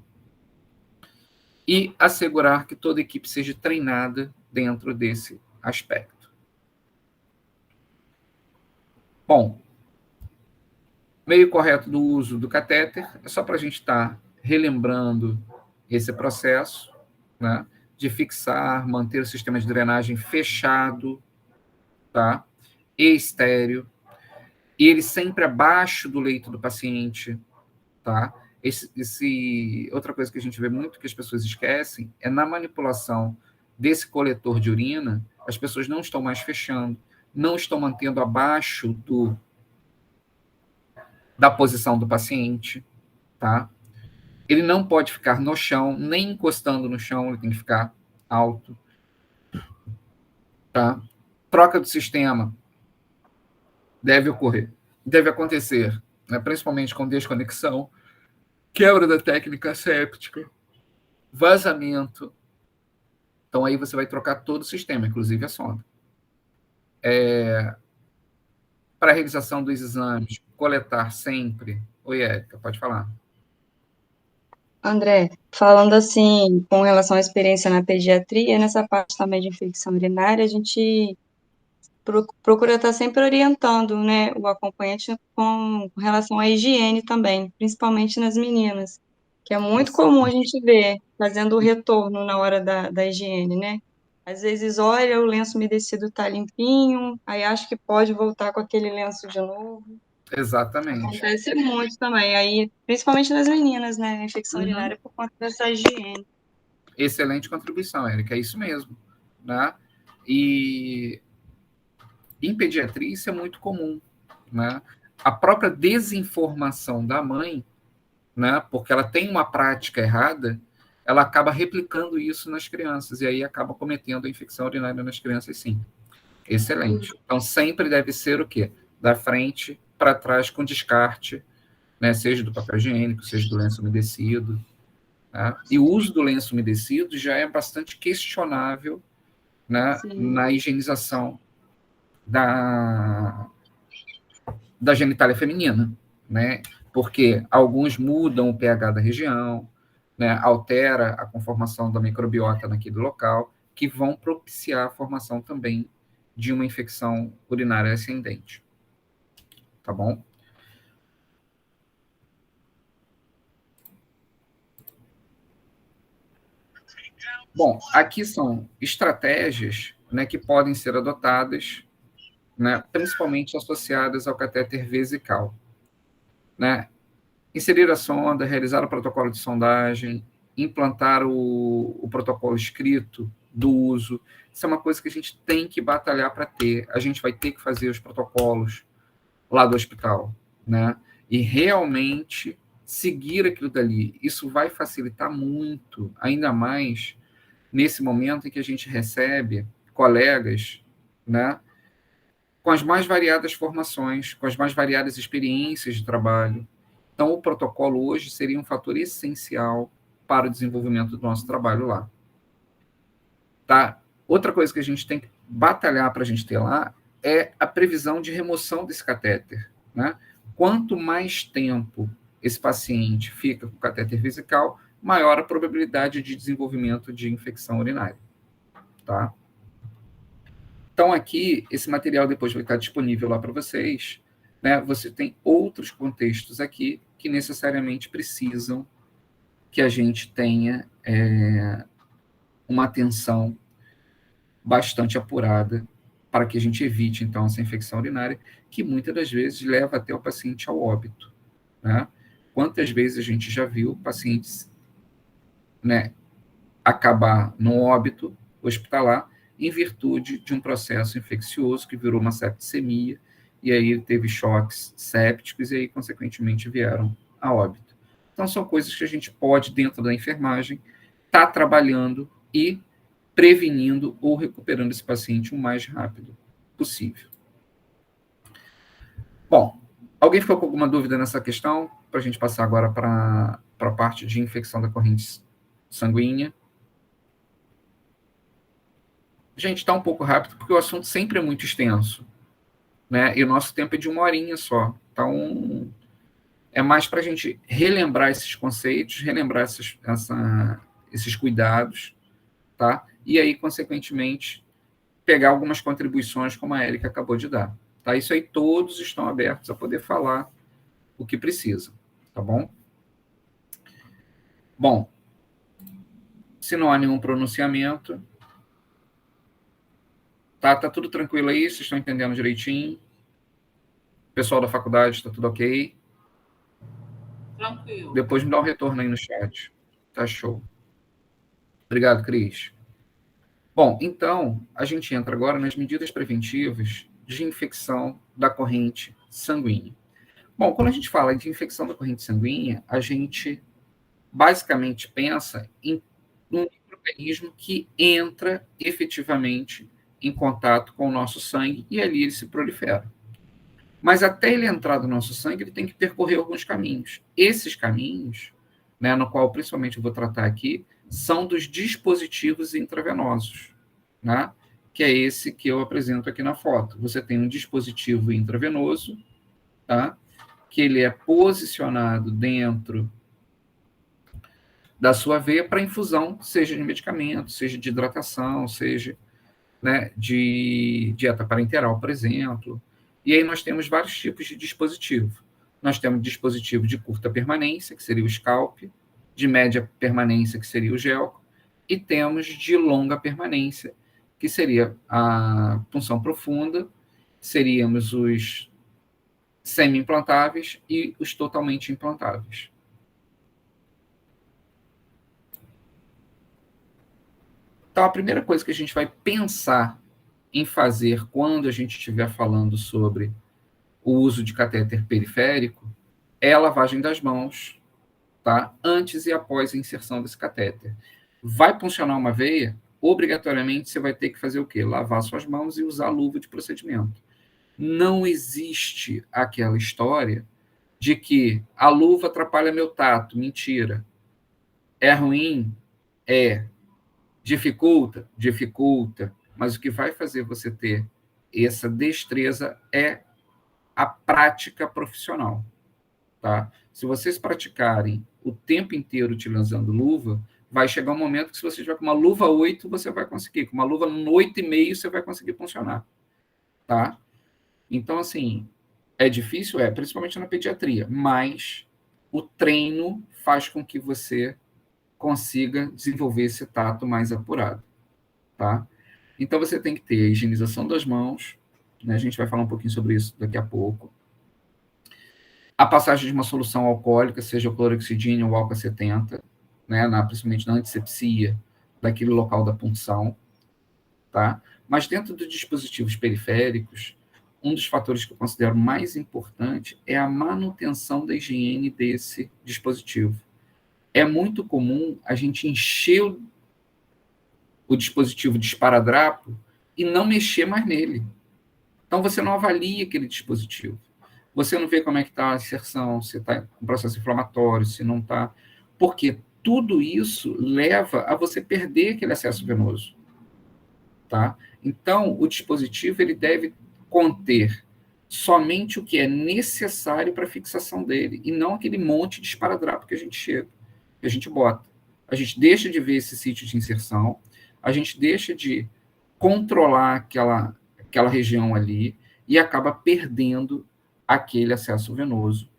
E assegurar que toda equipe seja treinada dentro desse aspecto. Bom, meio correto do uso do catéter é só para a gente estar relembrando esse processo, né, de fixar, manter o sistema de drenagem fechado, tá, e estéreo, e ele sempre abaixo do leito do paciente, tá? Outra coisa que a gente vê muito que as pessoas esquecem é na manipulação desse coletor de urina, as pessoas não estão mais fechando, não estão mantendo abaixo da posição do paciente, tá? Ele não pode ficar no chão, nem encostando no chão, ele tem que ficar alto, tá? Troca do sistema deve acontecer, né, principalmente com desconexão, quebra da técnica séptica, vazamento. Então, aí você vai trocar todo o sistema, inclusive a sonda. Para a realização dos exames, coletar sempre. Oi, Érica, pode falar. André, falando assim, com relação à experiência na pediatria, nessa parte também de infecção urinária, a gente procura estar sempre orientando, né, o acompanhante com relação à higiene também, principalmente nas meninas, que é muito comum a gente ver fazendo o retorno na hora da higiene, né? Às vezes, olha, o lenço umedecido está limpinho, aí acha que pode voltar com aquele lenço de novo. Exatamente. Acontece muito também, aí, principalmente nas meninas, né? A infecção urinária por conta dessa higiene. Excelente contribuição, Érica, é isso mesmo, né? E em pediatria isso é muito comum, né? A própria desinformação da mãe, né? Porque ela tem uma prática errada, ela acaba replicando isso nas crianças e aí acaba cometendo a infecção urinária nas crianças, sim. Excelente. Então sempre deve ser o quê? Da frente para trás com descarte, né? Seja do papel higiênico, seja do lenço umedecido. Né? E o uso do lenço umedecido já é bastante questionável, né, na higienização da genitália feminina, né? Porque alguns mudam o pH da região, né, altera a conformação da microbiota naquele local, que vão propiciar a formação também de uma infecção urinária ascendente. Tá bom? Bom, aqui são estratégias, né, que podem ser adotadas, né, principalmente associadas ao catéter vesical, né? Inserir a sonda, realizar o protocolo de sondagem, implantar o protocolo escrito do uso. Isso é uma coisa que a gente tem que batalhar para ter. A gente vai ter que fazer os protocolos lá do hospital, né? E realmente seguir aquilo dali. Isso vai facilitar muito, ainda mais nesse momento em que a gente recebe colegas, né, com as mais variadas formações, com as mais variadas experiências de trabalho. Então, o protocolo hoje seria um fator essencial para o desenvolvimento do nosso trabalho lá. Tá? Outra coisa que a gente tem que batalhar para a gente ter lá é a previsão de remoção desse catéter. Né? Quanto mais tempo esse paciente fica com o catéter vesical, maior a probabilidade de desenvolvimento de infecção urinária. Tá? Então, aqui, esse material depois vai estar disponível lá para vocês. Né? Você tem outros contextos aqui que necessariamente precisam que a gente tenha uma atenção bastante apurada para que a gente evite, então, essa infecção urinária, que muitas das vezes leva até o paciente ao óbito. Né? Quantas vezes a gente já viu pacientes, né, acabar no óbito hospitalar em virtude de um processo infeccioso que virou uma septicemia, e aí teve choques sépticos e aí, consequentemente, vieram a óbito. Então, são coisas que a gente pode, dentro da enfermagem, estar trabalhando e prevenindo ou recuperando esse paciente o mais rápido possível. Bom, alguém ficou com alguma dúvida nessa questão? Para a gente passar agora para a parte de infecção da corrente sanguínea. Gente, está um pouco rápido, porque o assunto sempre é muito extenso. né? E o nosso tempo é de 1 horinha só. Então, é mais para a gente relembrar esses conceitos, relembrar esses cuidados, tá? E aí, consequentemente, pegar algumas contribuições como a Érica acabou de dar. Tá? Isso aí todos estão abertos a poder falar o que precisam, tá bom? Bom, se não há nenhum pronunciamento, tá tudo tranquilo aí? Vocês estão entendendo direitinho? Pessoal da faculdade, está tudo ok? Tranquilo. Depois me dá um retorno aí no chat. Tá show. Obrigado, Cris. Bom, então, a gente entra agora nas medidas preventivas de infecção da corrente sanguínea. Bom, quando a gente fala de infecção da corrente sanguínea, a gente basicamente pensa em um micro-organismo que entra efetivamente em contato com o nosso sangue e ali ele se prolifera. Mas até ele entrar no nosso sangue, ele tem que percorrer alguns caminhos. Esses caminhos, né, no qual principalmente eu vou tratar aqui, são dos dispositivos intravenosos, né, que é esse que eu apresento aqui na foto. Você tem um dispositivo intravenoso, tá, que ele é posicionado dentro da sua veia para infusão, seja de medicamento, seja de hidratação, seja, né, de dieta parenteral, por exemplo. E aí nós temos vários tipos de dispositivo. Nós temos dispositivo de curta permanência, que seria o scalp, de média permanência, que seria o gel, e temos de longa permanência, que seria a punção profunda, seríamos os semi-implantáveis e os totalmente implantáveis. Então, a primeira coisa que a gente vai pensar em fazer quando a gente estiver falando sobre o uso de catéter periférico é a lavagem das mãos, tá? Antes e após a inserção desse catéter. Vai funcionar uma veia, obrigatoriamente você vai ter que fazer o quê? Lavar suas mãos e usar a luva de procedimento. Não existe aquela história de que a luva atrapalha meu tato. Mentira. É ruim? É. Dificulta? Dificulta. Mas o que vai fazer você ter essa destreza é a prática profissional. Tá? Se vocês praticarem o tempo inteiro utilizando luva, vai chegar um momento que se você tiver com uma luva 8, você vai conseguir. Com uma luva 8,5, você vai conseguir funcionar. Tá? Então, assim, é difícil? É, principalmente na pediatria, mas o treino faz com que você consiga desenvolver esse tato mais apurado, tá? Então, você tem que ter a higienização das mãos, né? A gente vai falar um pouquinho sobre isso daqui a pouco. A passagem de uma solução alcoólica, seja o cloroxidina ou álcool 70, né? Principalmente na antisepsia daquele local da punção, tá? Mas dentro dos dispositivos periféricos, um dos fatores que eu considero mais importante é a manutenção da higiene desse dispositivo. É muito comum a gente encher o dispositivo de esparadrapo e não mexer mais nele. Então, você não avalia aquele dispositivo. Você não vê como é que está a inserção, se está com processo inflamatório, se não está. Porque tudo isso leva a você perder aquele acesso venoso. Tá? Então, o dispositivo ele deve conter somente o que é necessário para a fixação dele, e não aquele monte de esparadrapo que a gente chega, que a gente bota. A gente deixa de ver esse sítio de inserção, a gente deixa de controlar aquela região ali e acaba perdendo aquele acesso venoso,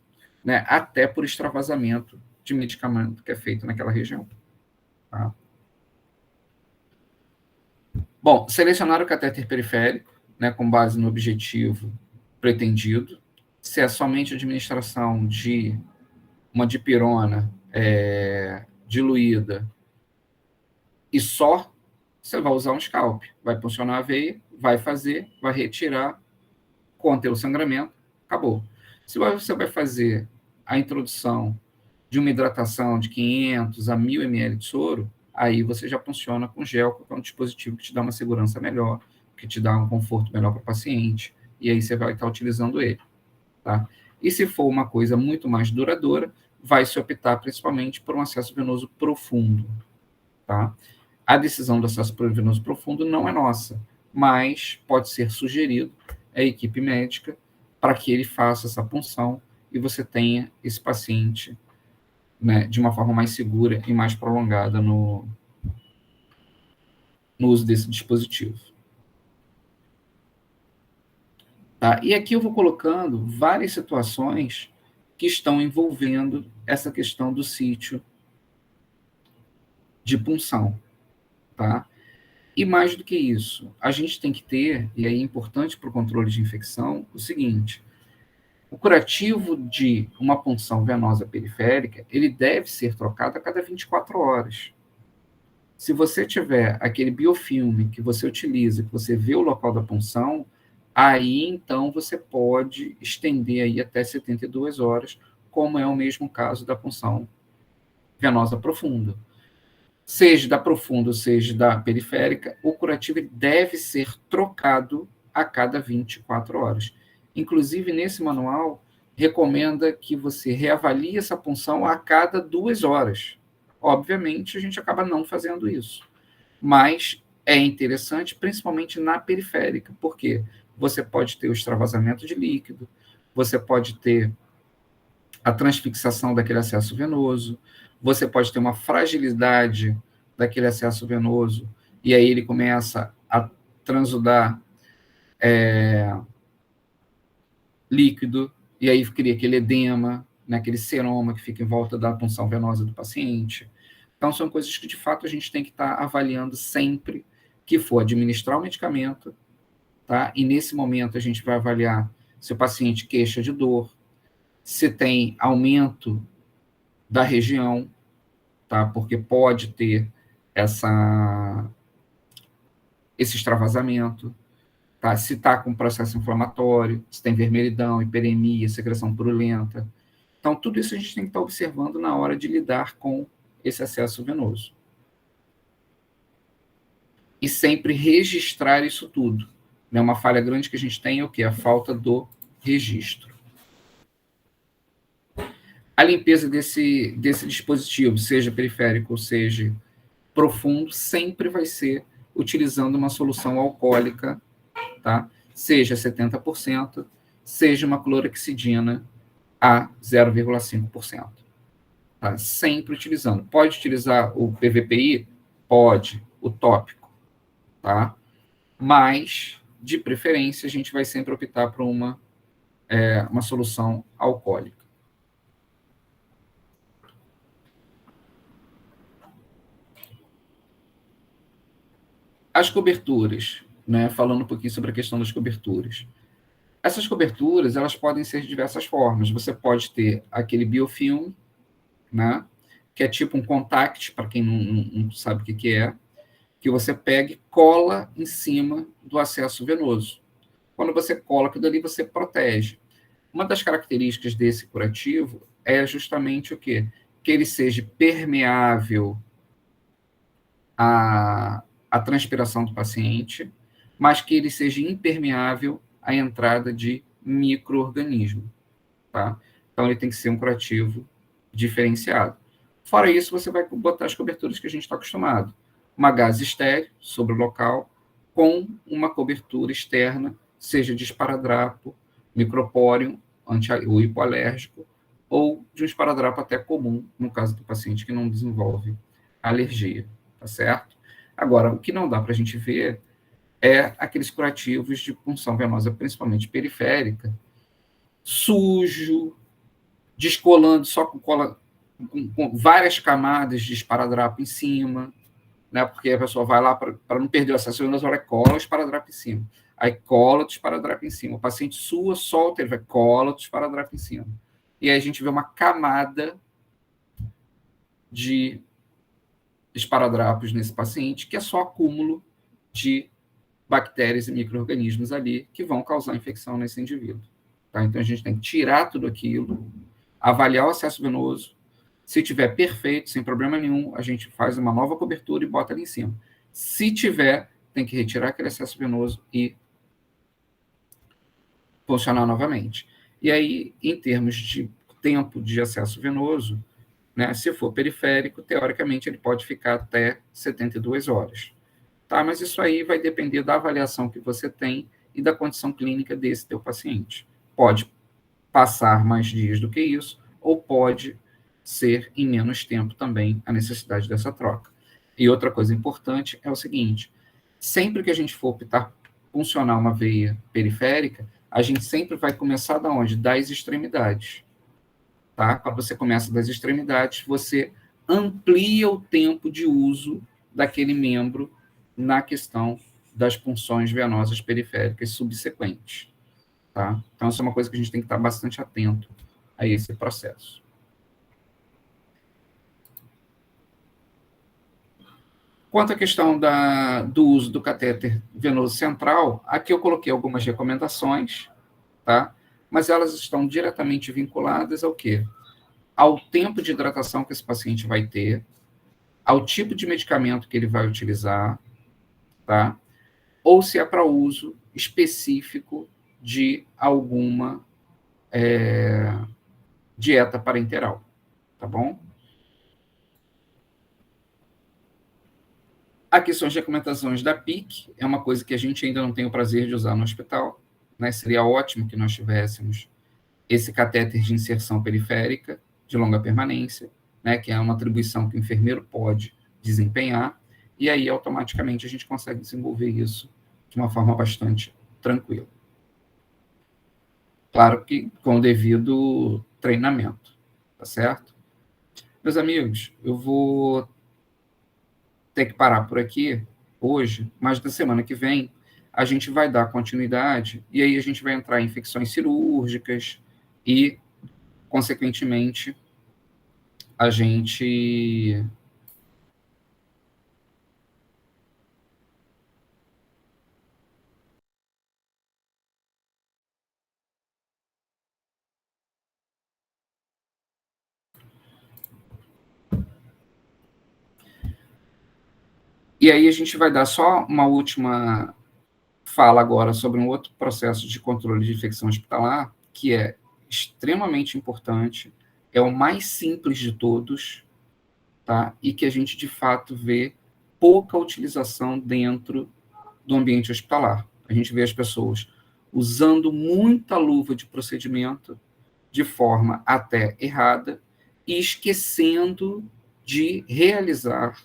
né? Até por extravasamento de medicamento que é feito naquela região. Tá? Bom, selecionar o catéter periférico, né, com base no objetivo pretendido. Se é somente a administração de uma dipirona diluída e só, você vai usar um scalp. Vai funcionar a veia, vai fazer, vai retirar, conter o sangramento, acabou. Se você vai fazer a introdução de uma hidratação de 500 a 1.000 ml de soro, aí você já funciona com gel, que é um dispositivo que te dá uma segurança melhor, que te dá um conforto melhor para o paciente, e aí você vai estar utilizando ele. Tá? E se for uma coisa muito mais duradoura, vai se optar principalmente por um acesso venoso profundo. Tá? A decisão do acesso venoso profundo não é nossa, mas pode ser sugerido a equipe médica para que ele faça essa punção e você tenha esse paciente, né, de uma forma mais segura e mais prolongada no uso desse dispositivo. Tá? E aqui eu vou colocando várias situações que estão envolvendo essa questão do sítio de punção. Tá? E mais do que isso, a gente tem que ter, e aí é importante para o controle de infecção, o seguinte: o curativo de uma punção venosa periférica, ele deve ser trocado a cada 24 horas. Se você tiver aquele biofilme que você utiliza, que você vê o local da punção, aí então você pode estender aí até 72 horas, como é o mesmo caso da punção venosa profunda. Seja da profunda, seja da periférica, o curativo deve ser trocado a cada 24 horas. Inclusive, nesse manual, recomenda que você reavalie essa punção a cada 2 horas. Obviamente, a gente acaba não fazendo isso. Mas é interessante, principalmente na periférica, porque você pode ter o extravasamento de líquido, você pode ter a transfixação daquele acesso venoso, você pode ter uma fragilidade daquele acesso venoso, e aí ele começa a transudar líquido, e aí cria aquele edema, né, aquele seroma que fica em volta da punção venosa do paciente. Então, são coisas que, de fato, a gente tem que estar avaliando sempre que for administrar o medicamento, tá? E, nesse momento, a gente vai avaliar se o paciente queixa de dor, se tem aumento da região, tá? Porque pode ter esse extravasamento, tá? Se está com processo inflamatório, se tem vermelhidão, hiperemia, secreção purulenta. Então, tudo isso a gente tem que estar observando na hora de lidar com esse acesso venoso. E sempre registrar isso tudo. Né? Uma falha grande que a gente tem é o quê? A falta do registro. A limpeza desse dispositivo, seja periférico ou seja profundo, sempre vai ser utilizando uma solução alcoólica, tá? Seja 70%, seja uma clorexidina a 0,5%. Tá? Sempre utilizando. Pode utilizar o PVPI? Pode, o tópico. Tá? Mas, de preferência, a gente vai sempre optar por uma solução alcoólica. As coberturas, né? Falando um pouquinho sobre a questão das coberturas. Essas coberturas, elas podem ser de diversas formas. Você pode ter aquele biofilme, né? Que é tipo um contact, para quem não sabe o que é, que você pega e cola em cima do acesso venoso. Quando você cola aquilo ali, você protege. Uma das características desse curativo é justamente o quê? Que ele seja permeável à transpiração do paciente, mas que ele seja impermeável à entrada de micro-organismo. Tá? Então, ele tem que ser um curativo diferenciado. Fora isso, você vai botar as coberturas que a gente está acostumado. Uma gase estéreo sobre o local, com uma cobertura externa, seja de esparadrapo, micropóreo, o hipoalérgico, ou de um esparadrapo até comum, no caso do paciente que não desenvolve alergia, tá certo? Agora, o que não dá para a gente ver é aqueles curativos de punção venosa, principalmente periférica, sujo, descolando só com cola, com várias camadas de esparadrapo em cima, né? Porque a pessoa vai lá para não perder o acesso venoso, ela cola o esparadrapo em cima. Aí cola o esparadrapo em cima. O paciente sua, solta, ele vai cola o esparadrapo em cima. E aí a gente vê uma camada de esparadrapos nesse paciente, que é só acúmulo de bactérias e micro-organismos ali que vão causar infecção nesse indivíduo. Tá? Então, a gente tem que tirar tudo aquilo, avaliar o acesso venoso. Se tiver perfeito, sem problema nenhum, a gente faz uma nova cobertura e bota ali em cima. Se tiver, tem que retirar aquele acesso venoso e funcionar novamente. E aí, em termos de tempo de acesso venoso, né, se for periférico, teoricamente, ele pode ficar até 72 horas. Tá? Mas isso aí vai depender da avaliação que você tem e da condição clínica desse teu paciente. Pode passar mais dias do que isso, ou pode ser em menos tempo também a necessidade dessa troca. E outra coisa importante é o seguinte, sempre que a gente for optar funcionar uma veia periférica, a gente sempre vai começar da onde? Das extremidades. Tá? Quando você começa das extremidades, você amplia o tempo de uso daquele membro na questão das punções venosas periféricas subsequentes. Tá? Então, isso é uma coisa que a gente tem que estar bastante atento a esse processo. Quanto à questão do uso do catéter venoso central, aqui eu coloquei algumas recomendações, tá? Mas elas estão diretamente vinculadas ao quê? Ao tempo de hidratação que esse paciente vai ter, ao tipo de medicamento que ele vai utilizar, tá? Ou se é para uso específico de alguma dieta parenteral, tá bom? Aqui são as recomendações da PIC, é uma coisa que a gente ainda não tem o prazer de usar no hospital, né? Seria ótimo que nós tivéssemos esse catéter de inserção periférica de longa permanência, né? Que é uma atribuição que o enfermeiro pode desempenhar, e aí automaticamente a gente consegue desenvolver isso de uma forma bastante tranquila. Claro que com o devido treinamento, tá certo? Meus amigos, eu vou ter que parar por aqui hoje, mas na semana que vem a gente vai dar continuidade e aí a gente vai entrar em infecções cirúrgicas e, consequentemente, a gente e aí a gente vai dar só uma última fala agora sobre um outro processo de controle de infecção hospitalar, que é extremamente importante, é o mais simples de todos, tá? E que a gente, de fato, vê pouca utilização dentro do ambiente hospitalar. A gente vê as pessoas usando muita luva de procedimento de forma até errada e esquecendo de realizar,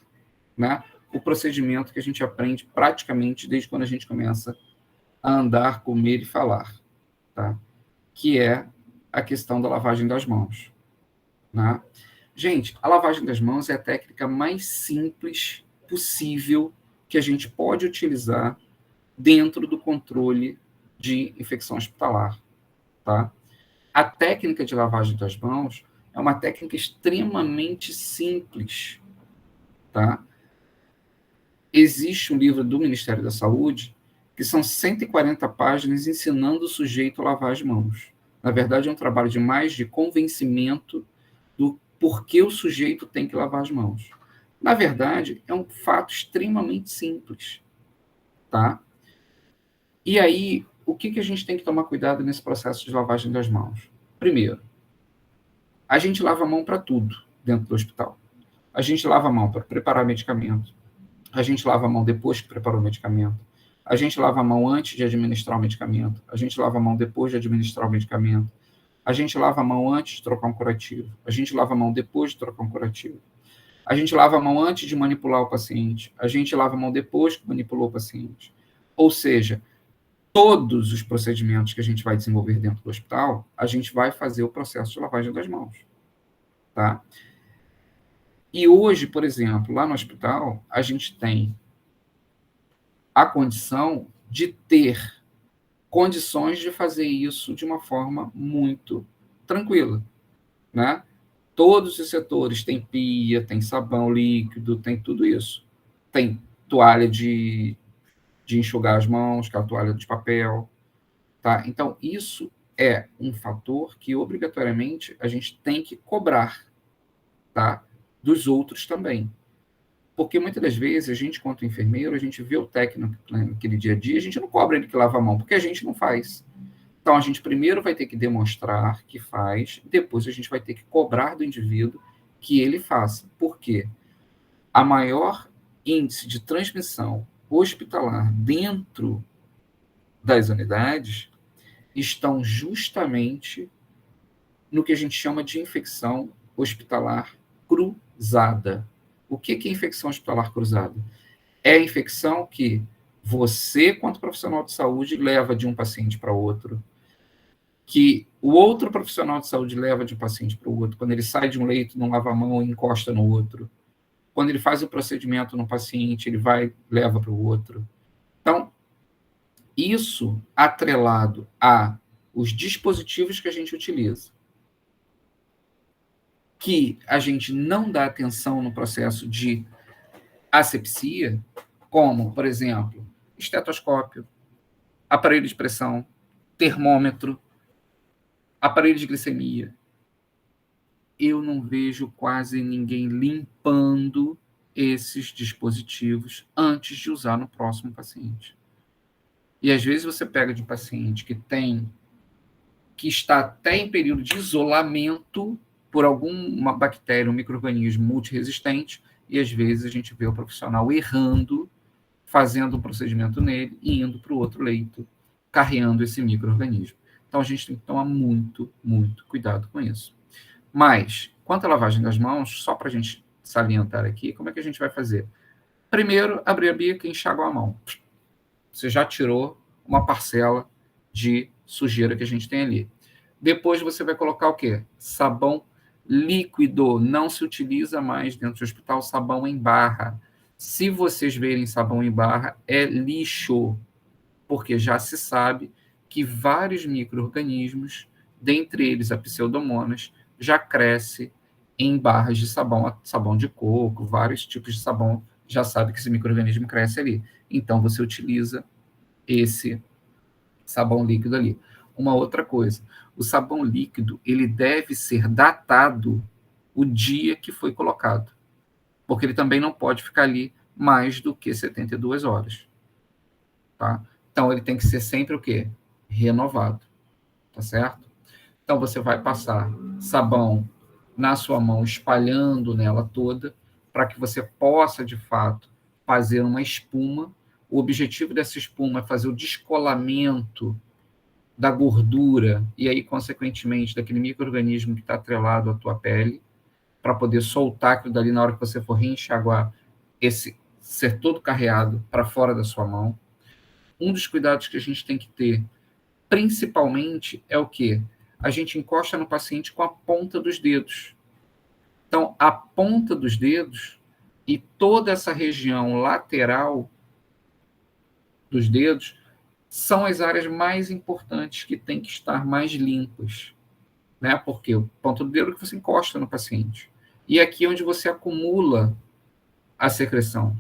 né, o procedimento que a gente aprende praticamente desde quando a gente começa a andar, comer e falar, tá? Que é a questão da lavagem das mãos, né? Gente, a lavagem das mãos é a técnica mais simples possível que a gente pode utilizar dentro do controle de infecção hospitalar, tá? A técnica de lavagem das mãos é uma técnica extremamente simples, tá? Existe um livro do Ministério da Saúde que são 140 páginas ensinando o sujeito a lavar as mãos. Na verdade, é um trabalho de mais de convencimento do porquê o sujeito tem que lavar as mãos. Na verdade, é um fato extremamente simples, tá? E aí, o que a gente tem que tomar cuidado nesse processo de lavagem das mãos? Primeiro, a gente lava a mão para tudo dentro do hospital. A gente lava a mão para preparar medicamento. A gente lava a mão depois que preparou o medicamento. A gente lava a mão antes de administrar o medicamento. A gente lava a mão depois de administrar o medicamento. A gente lava a mão antes de trocar um curativo. A gente lava a mão depois de trocar um curativo. A gente lava a mão antes de manipular o paciente. A gente lava a mão depois que manipulou o paciente. Ou seja, todos os procedimentos que a gente vai desenvolver dentro do hospital, a gente vai fazer o processo de lavagem das mãos, tá? E hoje, por exemplo, lá no hospital, a gente tem a condição de ter condições de fazer isso de uma forma muito tranquila, né? Todos os setores têm pia, tem sabão líquido, tem tudo isso. Tem toalha de enxugar as mãos, que é a toalha de papel, tá? Então, isso é um fator que, obrigatoriamente, a gente tem que cobrar, tá? Dos outros também. Porque, muitas das vezes, a gente, quanto enfermeiro, a gente vê o técnico naquele dia a dia, a gente não cobra ele que lava a mão, porque a gente não faz. Então, a gente primeiro vai ter que demonstrar que faz, depois a gente vai ter que cobrar do indivíduo que ele faça. Por quê? A maior índice de transmissão hospitalar dentro das unidades estão justamente no que a gente chama de infecção hospitalar cruzada. O que é infecção hospitalar cruzada? É a infecção que você, quanto profissional de saúde, leva de um paciente para outro, que o outro profissional de saúde leva de um paciente para o outro, quando ele sai de um leito, não lava a mão e encosta no outro. Quando ele faz o procedimento no paciente, ele vai leva para o outro. Então, isso atrelado a os dispositivos que a gente utiliza, que a gente não dá atenção no processo de asepsia, como, por exemplo, estetoscópio, aparelho de pressão, termômetro, aparelho de glicemia. Eu não vejo quase ninguém limpando esses dispositivos antes de usar no próximo paciente. E às vezes você pega de um paciente que está até em período de isolamento por alguma bactéria, um micro-organismo multiresistente, e às vezes a gente vê o profissional errando, fazendo um procedimento nele e indo para o outro leito, carreando esse micro-organismo. Então a gente tem que tomar muito, muito cuidado com isso. Mas, quanto à lavagem das mãos, só para a gente salientar aqui, como é que a gente vai fazer? Primeiro, abrir a bica e enxaguar a mão. Você já tirou uma parcela de sujeira que a gente tem ali. Depois você vai colocar o quê? Sabão líquido. Não se utiliza mais dentro do hospital sabão em barra. Se vocês verem sabão em barra, é lixo, porque já se sabe que vários micro-organismos, dentre eles a pseudomonas, já cresce em barras de sabão, sabão de coco, vários tipos de sabão, já sabe que esse micro-organismo cresce ali. Então, você utiliza esse sabão líquido ali. Uma outra coisa, o sabão líquido, ele deve ser datado o dia que foi colocado, porque ele também não pode ficar ali mais do que 72 horas. Tá? Então, ele tem que ser sempre o quê? Renovado. Tá certo? Então, você vai passar sabão na sua mão, espalhando nela toda, para que você possa, de fato, fazer uma espuma. O objetivo dessa espuma é fazer o descolamento da gordura e aí, consequentemente, daquele micro-organismo que está atrelado à tua pele, para poder soltar aquilo dali na hora que você for reenxaguar, esse ser todo carreado para fora da sua mão. Um dos cuidados que a gente tem que ter, principalmente, é o quê? A gente encosta no paciente com a ponta dos dedos. Então, a ponta dos dedos e toda essa região lateral dos dedos são as áreas mais importantes que têm que estar mais limpas, né? Porque o ponto do dedo é que você encosta no paciente. E aqui é onde você acumula a secreção,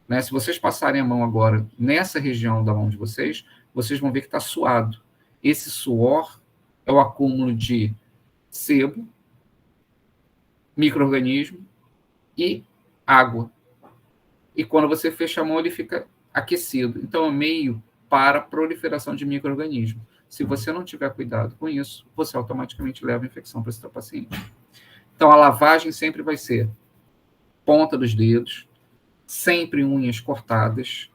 né? Se vocês passarem a mão agora nessa região da mão de vocês vão ver que está suado. Esse suor é o acúmulo de sebo, micro-organismo e água. E quando você fecha a mão, ele fica aquecido. Então, é meio para a proliferação de micro-organismos. Se você não tiver cuidado com isso, você automaticamente leva a infecção para esse seu paciente. Então, a lavagem sempre vai ser ponta dos dedos, sempre unhas cortadas,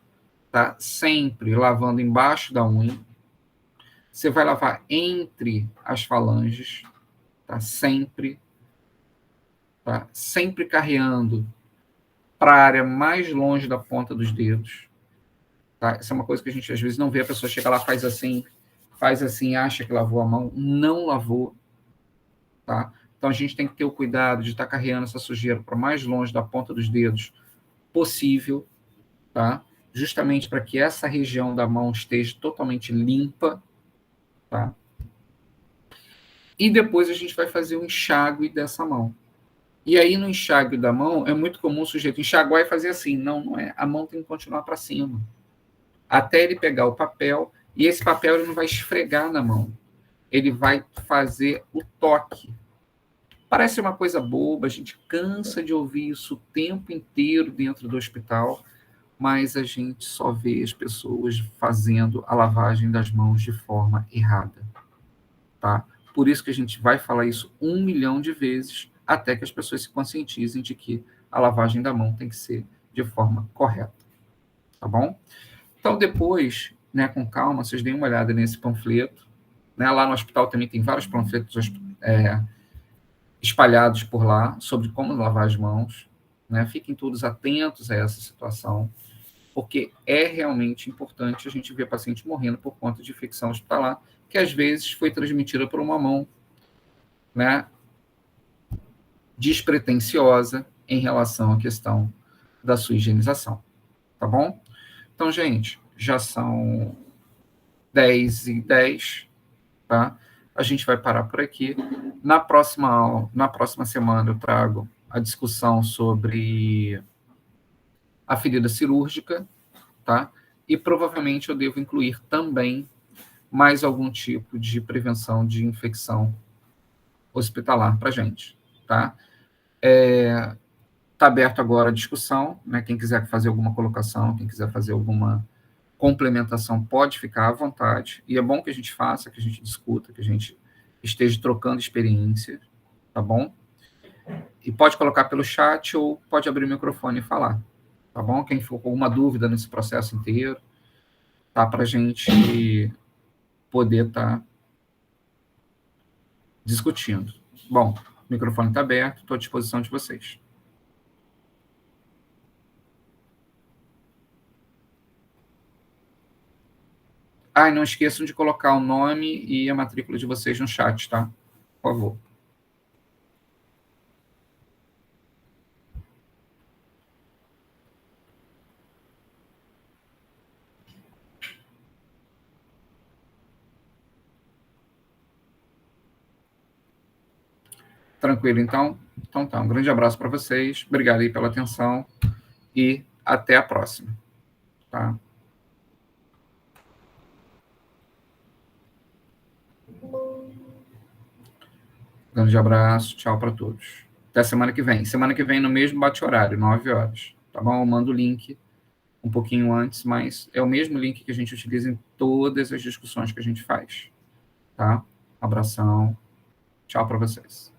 tá? Sempre lavando embaixo da unha. Você vai lavar entre as falanges, tá? Sempre. Tá? Sempre carreando para a área mais longe da ponta dos dedos. Tá? Essa é uma coisa que a gente às vezes não vê, a pessoa chega lá, faz assim, acha que lavou a mão, não lavou. Tá? Então a gente tem que ter o cuidado de estar carreando essa sujeira para mais longe da ponta dos dedos possível, tá? Justamente para que essa região da mão esteja totalmente limpa. Tá? E depois a gente vai fazer o enxágue dessa mão. E aí, no enxágue da mão, é muito comum o sujeito enxaguar e fazer assim. Não, não é. A mão tem que continuar para cima. Até ele pegar o papel, e esse papel ele não vai esfregar na mão. Ele vai fazer o toque. Parece uma coisa boba, a gente cansa de ouvir isso o tempo inteiro dentro do hospital, mas a gente só vê as pessoas fazendo a lavagem das mãos de forma errada. Tá? Por isso que a gente vai falar isso 1 milhão de vezes, até que as pessoas se conscientizem de que a lavagem da mão tem que ser de forma correta. Tá bom? Então, depois né, com calma, vocês deem uma olhada nesse panfleto. Né? Lá no hospital também tem vários panfletos espalhados por lá sobre como lavar as mãos. Né? Fiquem todos atentos a essa situação, porque é realmente importante a gente ver paciente morrendo por conta de infecção hospitalar, que às vezes foi transmitida por uma mão, né, despretensiosa em relação à questão da sua higienização. Tá bom? Então, gente, já são 10h10, tá? A gente vai parar por aqui. Na próxima semana, eu trago a discussão sobre a ferida cirúrgica, tá? E provavelmente eu devo incluir também mais algum tipo de prevenção de infecção hospitalar para a gente, tá? Está aberto agora a discussão, né? Quem quiser fazer alguma colocação, quem quiser fazer alguma complementação, pode ficar à vontade. E é bom que a gente faça, que a gente discuta, que a gente esteja trocando experiências, tá bom? E pode colocar pelo chat ou pode abrir o microfone e falar, tá bom? Quem for com alguma dúvida nesse processo inteiro, tá? Para a gente poder estar discutindo. Bom, o microfone está aberto, estou à disposição de vocês. Ah, e não esqueçam de colocar o nome e a matrícula de vocês no chat, tá? Por favor. Tranquilo, então? Então tá, um grande abraço para vocês, obrigado aí pela atenção e até a próxima, tá? Grande abraço, tchau para todos. Até semana que vem. Semana que vem no mesmo bate-horário, 9h, tá bom? Eu mando o link um pouquinho antes, mas é o mesmo link que a gente utiliza em todas as discussões que a gente faz, tá? Abração, tchau para vocês.